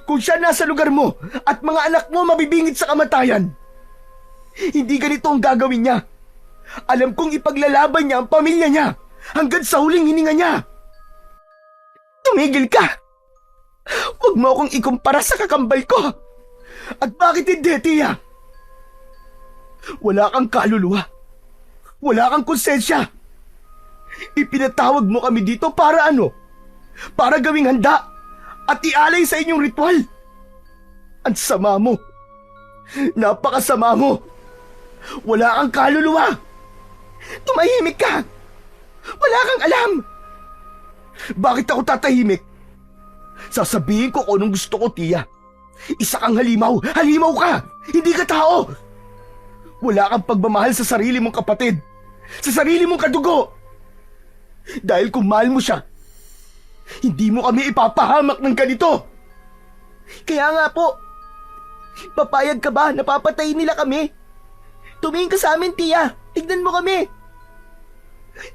Kung siya nasa lugar mo at mga anak mo mabibingit sa kamatayan, hindi ganito ang gagawin niya. Alam kong ipaglalaban niya ang pamilya niya hanggang sa huling hininga niya. Tumigil ka! Huwag mo akong ikumpara sa kakambal ko. At bakit hindi, Tia? Wala kang kaluluwa. Wala kang konsensya. Ipinatawag mo kami dito para ano? Para gawing handa at ialay sa inyong ritual. Ang sama mo. Napakasama mo. Wala kang kaluluwa. Tumahimik ka. Wala kang alam. Bakit ako tatahimik? Sasabihin ko kung anong gusto ko, Tia. Isa kang halimaw. Halimaw ka. Hindi ka tao. Wala kang pagmamahal sa sarili mong kapatid. Sa sarili mong kadugo. Dahil kung mahal mo siya, hindi mo kami ipapahamak ng ganito. Kaya nga po, papayag ka ba na papatayin nila kami? Tumingin ka sa amin, Tia. Tignan mo kami.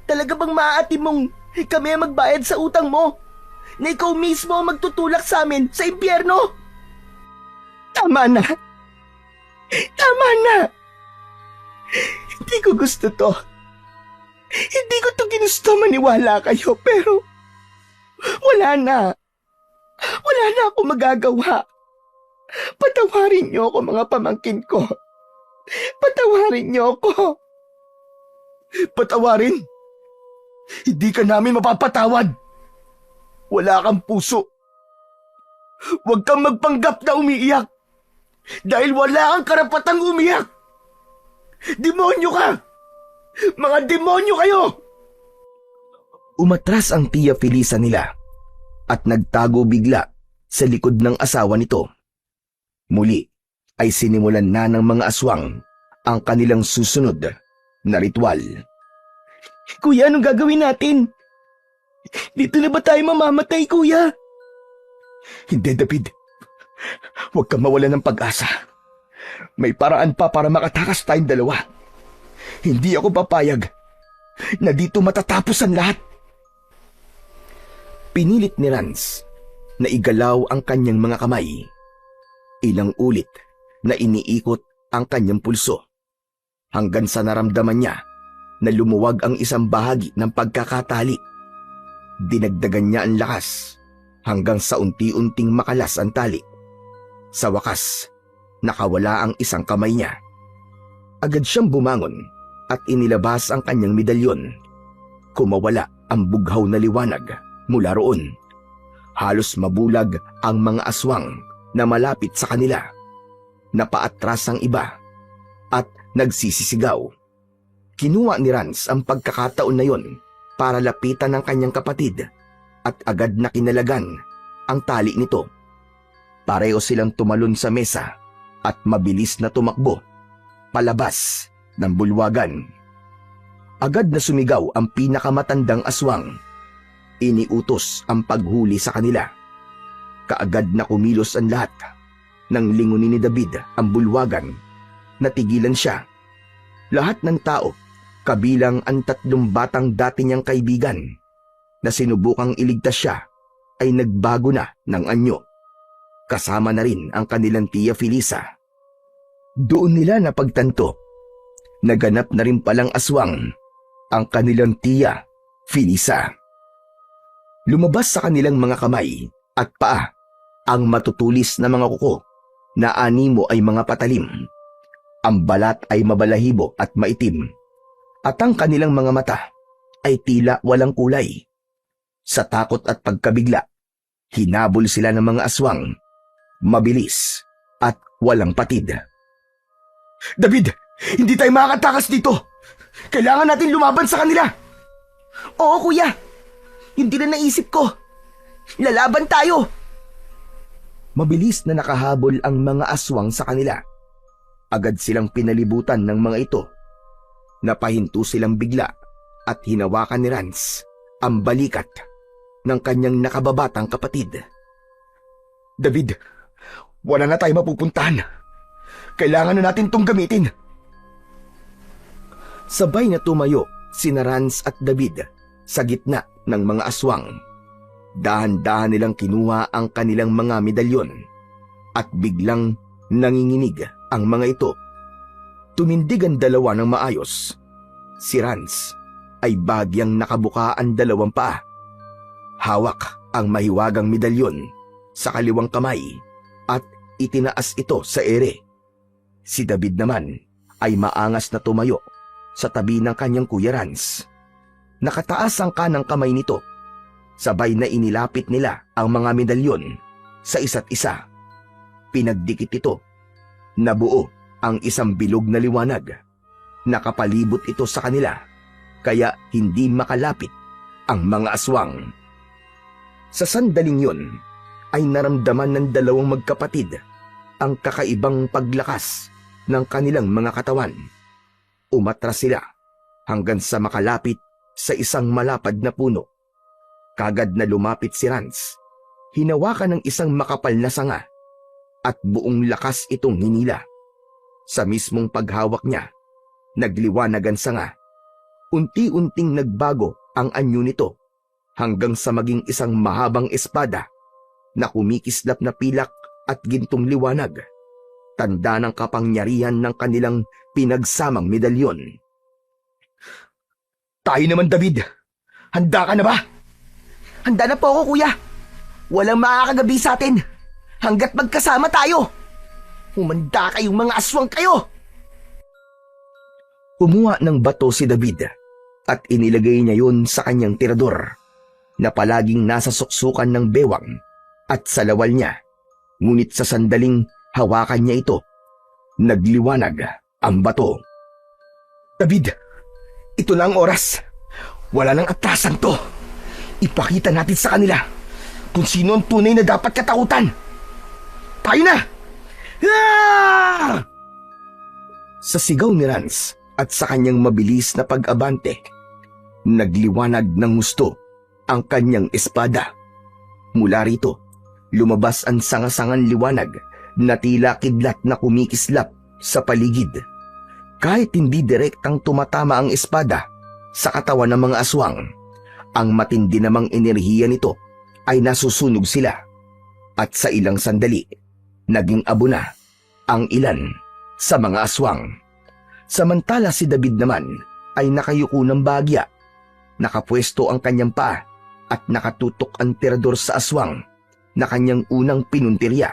Talaga bang maaatim mong kami ang magbayad sa utang mo? Na ikaw mismo ang magtutulak sa amin sa impyerno? Tama na. Tama na. Hindi ko gusto to. Hindi ko to ginusto maniwala kayo, pero wala na. Wala na ako magagawa. Patawarin niyo ako, mga pamangkin ko. Patawarin niyo ako. Patawarin? Hindi ka namin mapapatawad. Wala kang puso. Huwag kang magpanggap na umiiyak. Dahil wala kang karapatang umiyak. Demonyo ka! Mga demonyo kayo! Umatras ang Tia Felisa nila at nagtago bigla sa likod ng asawa nito. Muli ay sinimulan na ng mga aswang ang kanilang susunod na ritual. Kuya, anong gagawin natin? Dito na ba tayo mamamatay, Kuya? Hindi, David. Huwag kang mawalan ng pag-asa. May paraan pa para makatakas tayong dalawa. Hindi ako papayag na dito matatapos ang lahat. Pinilit ni Rans na igalaw ang kanyang mga kamay. Ilang ulit na iniikot ang kanyang pulso hanggang sa naramdaman niya na lumuwag ang isang bahagi ng pagkakatali. Dinagdagan niya ang lakas hanggang sa unti-unting makalas ang tali. Sa wakas, nakawala ang isang kamay niya. Agad siyang bumangon at inilabas ang kanyang medalyon. Kumawala ang bughaw na liwanag mula roon. Halos mabulag ang mga aswang na malapit sa kanila. Napaatras ang iba at nagsisisigaw. Kinuha ni Rans ang pagkakataon na yon para lapitan ng kanyang kapatid at agad na kinalagan ang tali nito. Pareho silang tumalon sa mesa at mabilis na tumakbo palabas ng bulwagan. Agad na sumigaw ang pinakamatandang aswang. Iniutos ang paghuli sa kanila. Kaagad na kumilos ang lahat. Nang lingunin ni David ang bulwagan, natigilan siya. Lahat ng tao, kabilang ang 3 batang dati niyang kaibigan na sinubukang iligtas siya, ay nagbago na ng anyo. Kasama na rin ang kanilang Tia Felisa. Doon nila napagtanto, naganap na rin palang aswang ang kanilang Tia Felisa. Lumabas sa kanilang mga kamay at paa ang matutulis na mga kuko na animo ay mga patalim. Ang balat ay mabalahibo at maitim at ang kanilang mga mata ay tila walang kulay. Sa takot at pagkabigla, hinabol sila ng mga aswang, mabilis at walang patid. David, hindi tayo makakatakas dito. Kailangan natin lumaban sa kanila. Oo, Kuya. Hindi na naisip ko. Lalaban tayo. Mabilis na nakahabol ang mga aswang sa kanila. Agad silang pinalibutan ng mga ito. Napahinto silang bigla at hinawakan ni Rans ang balikat ng kanyang nakababatang kapatid. David, wala na tayo mapupuntahan. Kailangan na natin tong gamitin. Sabay na tumayo sina Rans at David sa gitna ng mga aswang. Dahan-dahan nilang kinuha ang kanilang mga medalyon at biglang nanginginig ang mga ito. Tumindig ang dalawa ng maayos. Si Rans ay bagyang nakabuka ang dalawang paa. Hawak ang mahiwagang medalyon sa kaliwang kamay at itinaas ito sa ere. Si David naman ay maangas na tumayo sa tabi ng kanyang kuya Rans. Nakataas ang kanang kamay nito. Sabay na inilapit nila ang mga medalyon sa isa't isa. Pinagdikit ito. Nabuo ang isang bilog na liwanag. Nakapalibot ito sa kanila, kaya hindi makalapit ang mga aswang. Sa sandaling yun, ay naramdaman ng dalawang magkapatid ang kakaibang paglakas ng kanilang mga katawan. Umatras sila hanggang sa makalapit sa isang malapad na puno. Kagad na lumapit si Rans. Hinawakan ng isang makapal na sanga at buong lakas itong hinila. Sa mismong paghawak niya, nagliwanag ang sanga. Unti-unting nagbago ang anyo nito hanggang sa maging isang mahabang espada na kumikislap na pilak at gintong liwanag. Tanda ng kapangyarihan ng kanilang pinagsamang medalyon. Tayo naman, David. Handa ka na ba? Handa na po ako, kuya. Walang makakagabi sa atin hanggat magkasama tayo. Humanda kayong mga aswang kayo! Kumuha ng bato si David at inilagay niya yun sa kanyang tirador na palaging nasa suksukan ng bewang at sa lawal niya. Ngunit sa sandaling hawakan niya ito, nagliwanag ang bato. David, ito na ang oras. Wala nang atrasan to. Ipakita natin sa kanila kung sino ang tunay na dapat katakutan. Tayo na! Ah! Sa sigaw ni Rans at sa kanyang mabilis na pag-abante, nagliwanag ng gusto ang kanyang espada. Mula rito, lumabas ang sangasangang liwanag na tila kidlat na kumikislap sa paligid. Kahit hindi direktang tumatama ang espada sa katawan ng mga aswang, ang matindi namang enerhiya nito ay nasusunog sila. At sa ilang sandali, naging abo na ang ilan sa mga aswang. Samantala si David naman ay nakayuko ng bagya. Nakapwesto ang kanyang paa at nakatutok ang tirador sa aswang na kanyang unang pinuntirya.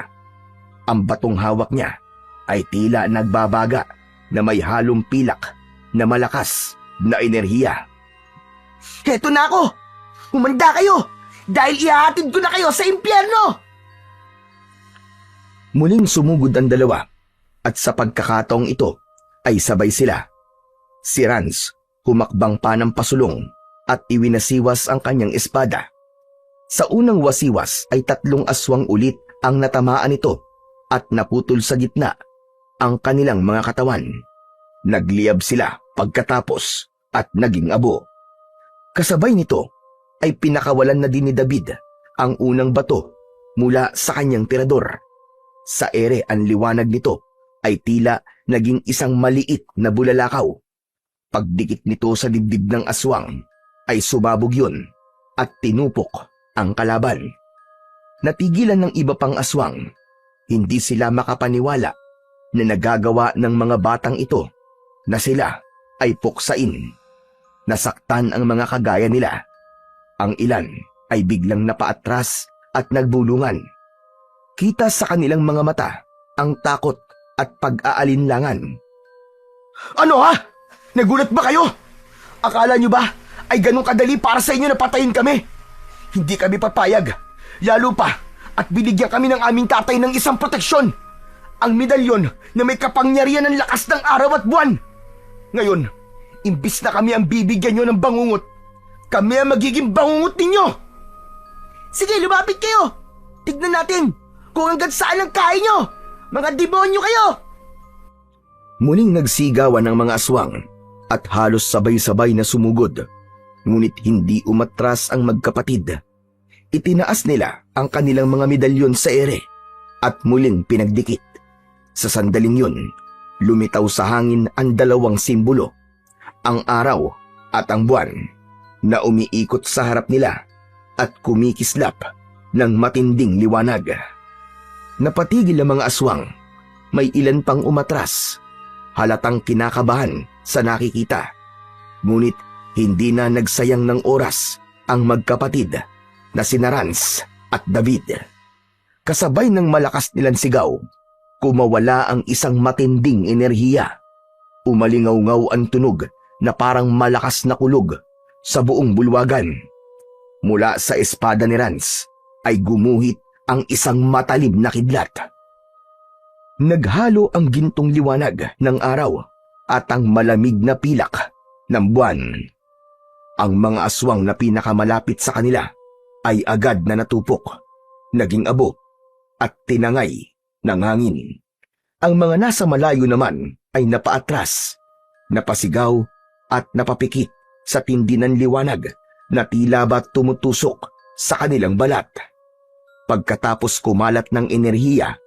Ang batong hawak niya ay tila nagbabaga na may halong pilak na malakas na enerhiya. Heto na ako! Humanda kayo! Dahil ihahatid ko na kayo sa impyerno! Muling sumugod ang dalawa at sa pagkakataong ito ay sabay sila. Si Rans humakbang pa ng pasulong at iwinasiwas ang kanyang espada. Sa unang wasiwas ay 3 aswang ulit ang natamaan nito at naputol sa gitna ang kanilang mga katawan. Nagliyab sila pagkatapos at naging abo. Kasabay nito ay pinakawalan na din ni David ang unang bato mula sa kanyang tirador. Sa ere ang liwanag nito ay tila naging isang maliit na bulalakaw. Pagdikit nito sa dibdib ng aswang ay sumabog yun at tinupok ang kalaban. Natigilan ng iba pang aswang. Hindi sila makapaniwala na nagagawa ng mga batang ito na sila ay puksain. Nasaktan ang mga kagaya nila. Ang ilan ay biglang napaatras at nagbulungan. Kita sa kanilang mga mata ang takot at pag-aalinlangan. Ano ha? Nagulat ba kayo? Akala nyo ba ay ganun kadali para sa inyo na patayin kami? Hindi kami papayag. Lalo pa at binigyan kami ng aming tatay ng isang proteksyon. Ang medalyon na may kapangyarihan ng lakas ng araw at buwan. Ngayon, imbis na kami ang bibigyan nyo ng bangungot, kami ang magiging bangungot ninyo! Sige, lumapit kayo! Tignan natin kung hanggang saan ang kaya nyo! Mga demonyo kayo! Muling nagsigawan ng mga aswang at halos sabay-sabay na sumugod. Ngunit hindi umatras ang magkapatid. Itinaas nila ang kanilang mga medalyon sa ere at muling pinagdikit. Sa sandaling yun, lumitaw sa hangin ang dalawang simbolo, ang araw at ang buwan, na umiikot sa harap nila at kumikislap ng matinding liwanag. Napatigil ang mga aswang, may ilan pang umatras, halatang kinakabahan sa nakikita. Ngunit hindi na nagsayang ng oras ang magkapatid na sina Rans at David. Kasabay ng malakas nilang sigaw, kumawala ang isang matinding enerhiya. Umalingaw-ngaw ang tunog na parang malakas na kulog sa buong bulwagan. Mula sa espada ni Rans ay gumuhit ang isang matalim na kidlat. Naghalo ang gintong liwanag ng araw at ang malamig na pilak ng buwan. Ang mga aswang na pinakamalapit sa kanila ay agad na natupok, naging abo at tinangay ng hangin. Ang mga nasa malayo naman ay napaatras, napasigaw at napapikit sa tindi ng liwanag na tila ba tumutusok sa kanilang balat. Pagkatapos kumalat ng enerhiya,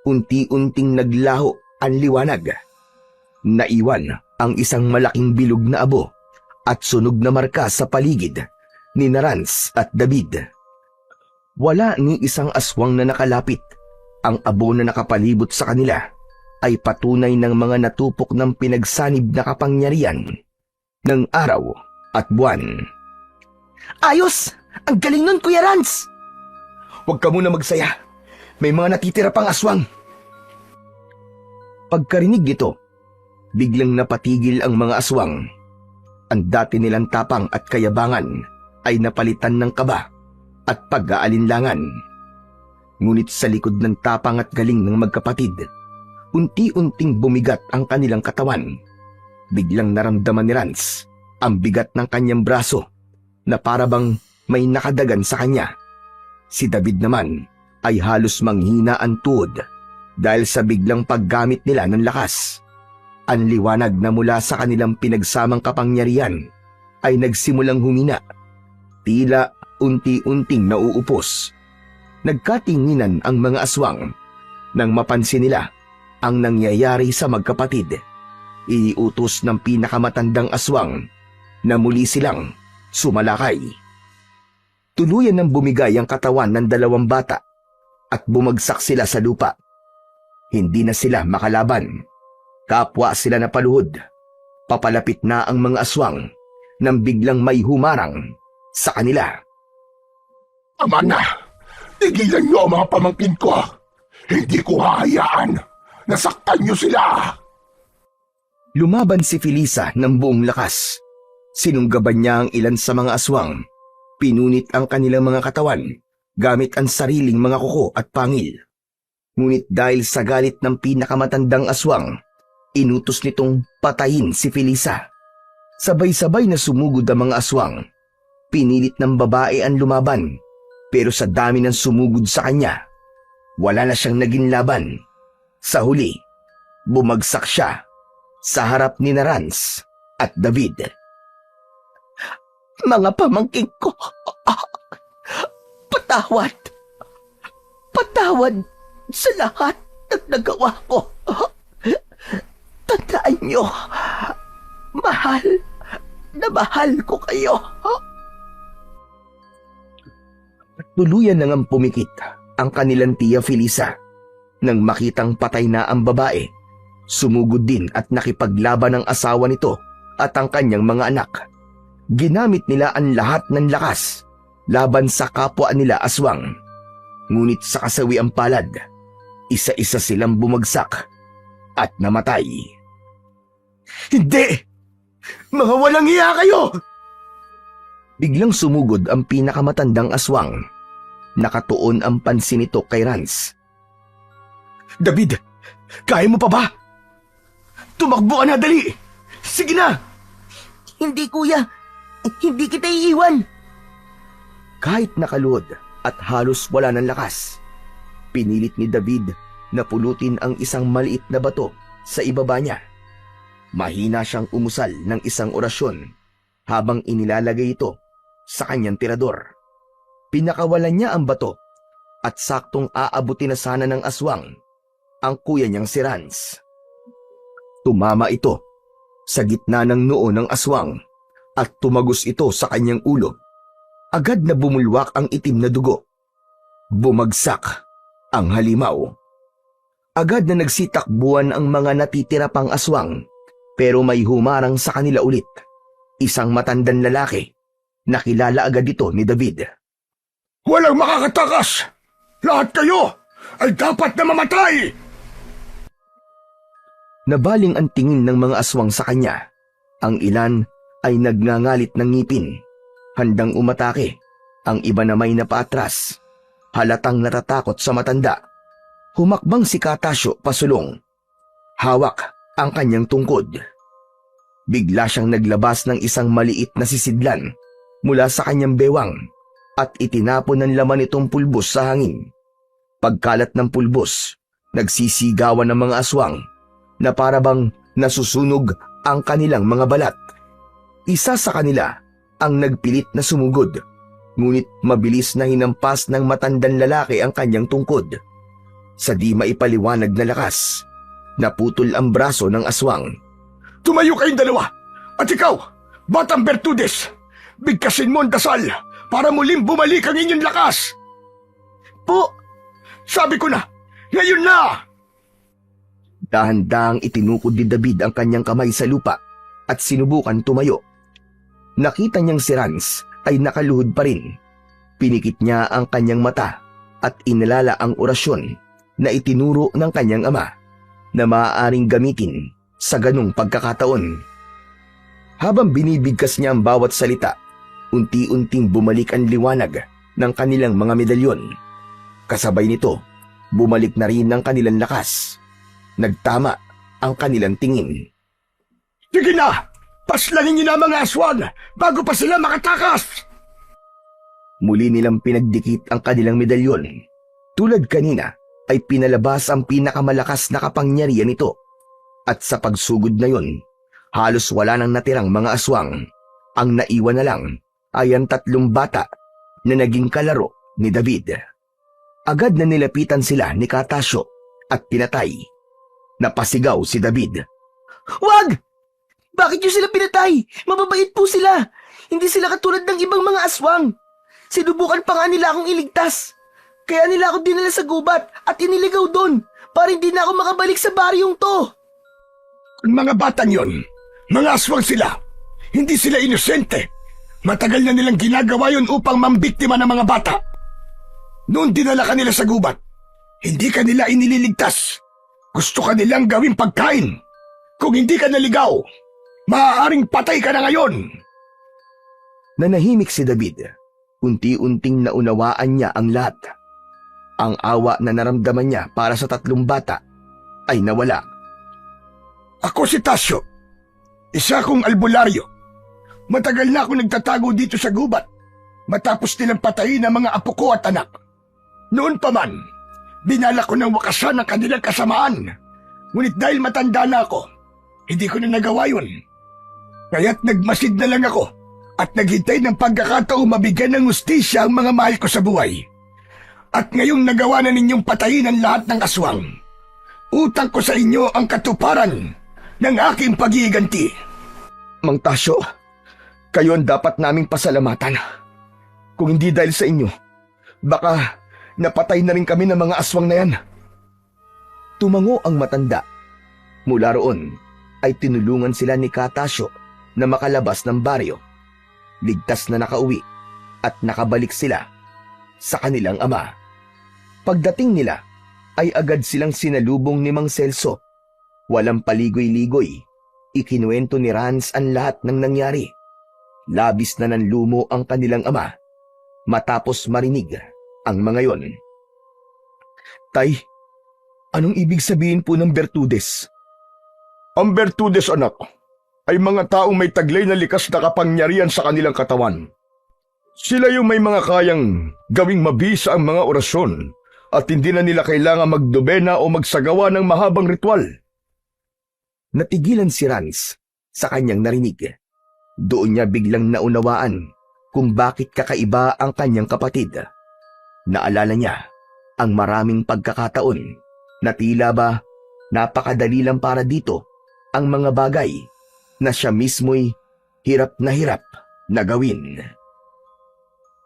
unti-unting naglaho ang liwanag. Naiwan ang isang malaking bilog na abo at sunog na marka sa paligid ni Rans at David. Wala ni isang aswang na nakalapit. Ang abo na nakapalibot sa kanila ay patunay ng mga natupok ng pinagsanib na kapangyarihan ng araw at buwan. Ayos! Ang galing nun, Kuya Rans! Huwag ka muna magsaya. May mga natitira pang aswang. Pagkarinig nito, biglang napatigil ang mga aswang. Ang dati nilang tapang at kayabangan ay napalitan ng kaba at pag-aalinlangan. Ngunit sa likod ng tapang at galing ng magkapatid, unti-unting bumigat ang kanilang katawan. Biglang naramdaman ni Rans ang bigat ng kanyang braso na parabang may nakadagan sa kanya. Si David naman ay halos manghina ang tuhod dahil sa biglang paggamit nila ng lakas. Ang liwanag na mula sa kanilang pinagsamang kapangyarihan ay nagsimulang humina. Tila unti-unting nauupos. Nagkatinginan ang mga aswang nang mapansin nila ang nangyayari sa magkapatid. Iniutos ng pinakamatandang aswang na muli silang sumalakay. Tuluyan ng bumigay ang katawan ng dalawang bata at bumagsak sila sa lupa. Hindi na sila makalaban. Kapwa sila napaluhod. Papalapit na ang mga aswang nang biglang may humarang sa kanila. Tama na! Tigilan niyo ang mga pamangkin ko! Hindi ko hahayaan! Nasaktan niyo sila! Lumaban si Felisa ng buong lakas. Sinunggaban niya ang ilan sa mga aswang. Pinunit ang kanilang mga katawan gamit ang sariling mga kuko at pangil. Ngunit dahil sa galit ng pinakamatandang aswang, inutos nitong patayin si Felisa. Sabay-sabay na sumugod ang mga aswang. Pinilit ng babae ang lumaban, pero sa dami ng sumugod sa kanya, wala na siyang naging laban. Sa huli, bumagsak siya sa harap ni Rans at David. Mga pamangkin ko, patawad. Patawad sa lahat ng nagawa ko. Tandaan niyo, mahal na mahal ko kayo. Tuluyan na ngang pumikit ang kanilang tiya Felisa. Nang makitang patay na ang babae, sumugod din at nakipaglaban ang asawa nito at ang kanyang mga anak. Ginamit nila ang lahat ng lakas laban sa kapwa nila aswang. Ngunit sa kasawiang palad, isa-isa silang bumagsak at namatay. Hindi! Mga walang hiya kayo! Biglang sumugod ang pinakamatandang aswang. Nakatuon ang pansin nito kay Rans. David, kaya mo pa ba? Tumakbo ka na, dali! Sige na! Hindi, kuya. Hindi kita iiwan. Kahit nakaluhod at halos wala ng lakas, pinilit ni David na pulutin ang isang maliit na bato sa ibaba niya. Mahina siyang umusal ng isang orasyon habang inilalagay ito sa kanyang tirador. Pinakawalan niya ang bato at saktong aabutin na sana ng aswang. ang kuya niyang si Rans. Tumama ito sa gitna ng noo ng aswang at tumagos ito sa kanyang ulo. Agad na bumulwak ang itim na dugo. Bumagsak ang halimaw. Agad na nagsitakbuhan ang mga natitira pang aswang, pero may humarang sa kanila ulit. Isang matandang lalaki. Nakilala agad ito ni David. Walang makakatakas! Lahat kayo ay dapat na mamatay! Nabaling ang tingin ng mga aswang sa kanya. Ang ilan ay nagngangalit ng ngipin, handang umatake. Ang iba na may napaatras, halatang natatakot sa matanda. Humakbang si Katasyo pasulong. Hawak ang kanyang tungkod. Bigla siyang naglabas ng isang maliit na sisidlan mula sa kanyang bewang at itinapon ng laman itong pulbos sa hangin. Pagkalat ng pulbos, nagsisigawan ng mga aswang na parabang nasusunog ang kanilang mga balat. Isa sa kanila ang nagpilit na sumugod, ngunit mabilis na hinampas ng matandang lalaki ang kanyang tungkod. Sa di maipaliwanag na lakas, naputol ang braso ng aswang. Tumayo kayong dalawa! At ikaw, Batang Bertudes, bigkasin mo ang dasal para muling bumalik ang inyong lakas! Po, Sabi ko na, ngayon na! Dahan-dahang itinukod ni David ang kanyang kamay sa lupa at sinubukan tumayo. Nakita niyang si Rans ay nakaluhod pa rin. Pinikit niya ang kanyang mata at inalala ang orasyon na itinuro ng kanyang ama na maaaring gamitin sa ganung pagkakataon. Habang binibigkas niya ang bawat salita, unti-unting bumalik ang liwanag ng kanilang mga medalyon. Kasabay nito, bumalik na rin ang kanilang lakas. Nagtama ang kanilang tingin. Sige na! Paslangin niyo na mga aswan bago pa sila makatakas! Muli nilang pinagdikit ang kanilang medalyon. Tulad kanina ay pinalabas ang pinakamalakas na kapangyarihan nito. At sa pagsugod na yon, halos wala nang natirang mga aswang. Ang naiwan na lang ay ang 3 bata na naging kalaro ni David. Agad na nilapitan sila ni Katasyo at pinatay. Napasigaw si David. wag! Bakit niyo sila pinatay? Mababait po sila. Hindi sila katulad ng ibang mga aswang. Sinubukan pa nga nila akong iligtas. Kaya nila ako dinala sa gubat at iniligaw doon para hindi na ako makabalik sa baryong to. Ang mga batang yon, mga aswang sila. Hindi sila inosente. Matagal na nilang ginagawa yon upang mambiktima ng mga bata. Noon dinala ka nila sa gubat, hindi ka nila inililigtas. Gusto ka nilang gawing pagkain. Kung hindi ka naligaw, maaaring patay ka na ngayon. Nanahimik si David. Unti-unting naunawaan niya ang lahat. Ang awa na naramdaman niya para sa 3 bata ay nawala. Ako si Tasyo. Isa kong albularyo. Matagal na ako nagtatago dito sa gubat matapos nilang patayin ang mga apo ko at anak. Noon pa man, binala ko ng wakasan ang kanilang kasamaan. Ngunit dahil matanda na ako, hindi ko na nagawa yun. Kaya't nagmasid na lang ako at naghintay ng pagkakataong mabigyan ng hustisya ang mga mahal ko sa buhay. At ngayong nagawa na ninyong patayin ang lahat ng aswang, utang ko sa inyo ang katuparan ng aking pag-iiganti. Mang Tasyo, kayo ang dapat naming pasalamatan. Kung hindi dahil sa inyo, baka napatay na rin kami ng mga aswang na yan. Tumango ang matanda. Mula roon ay tinulungan sila ni Katasyo na makalabas ng baryo. Ligtas na nakauwi at nakabalik sila sa kanilang ama. Pagdating nila ay agad silang sinalubong ni Mang Celso. Walang paligoy-ligoy. Ikinuwento ni Rans ang lahat ng nangyari. Labis na nanlumo ang kanilang ama matapos marinig ang mga yon. Tay, anong ibig sabihin po ng Bertudes? Ang Bertudes, anak, ay mga taong may taglay na likas na kapangyarihan sa kanilang katawan. Sila yung may mga kayang gawing mabisa ang mga orasyon at hindi na nila kailangan magdobena o magsagawa ng mahabang ritual. Natigilan si Rans sa kanyang narinig. Doon niya biglang naunawaan kung bakit kakaiba ang kanyang kapatid. Naalala niya ang maraming pagkakataon na tila ba napakadali lang para dito ang mga bagay na siya mismo'y hirap na gawin.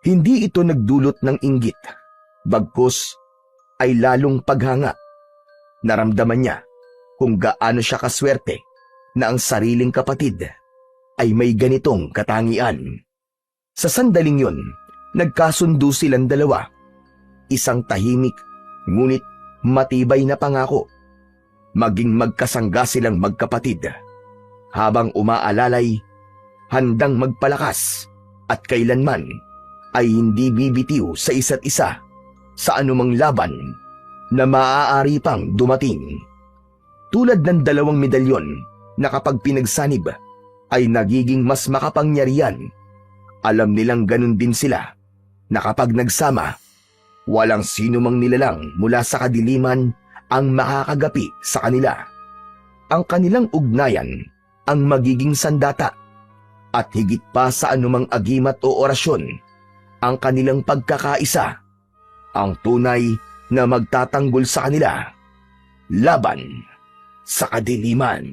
Hindi ito nagdulot ng inggit, bagkus ay lalong paghanga. Naramdaman niya kung gaano siya kaswerte na ang sariling kapatid ay may ganitong katangian. Sa sandaling yun, nagkasundo silang dalawa. Isang tahimik, ngunit matibay na pangako. Maging magkasangga silang magkapatid. Habang umaalalay, handang magpalakas at kailanman ay hindi bibitiw sa isa't isa sa anumang laban na maaari pang dumating. Tulad ng dalawang medalyon na kapag pinagsanib ay nagiging mas makapangyarihan. Alam nilang ganun din sila na kapag nagsama, walang sino mang nilalang mula sa kadiliman ang makakagapi sa kanila. Ang kanilang ugnayan ang magiging sandata at higit pa sa anumang agimat o orasyon, ang kanilang pagkakaisa, ang tunay na magtatanggol sa kanila laban sa kadiliman.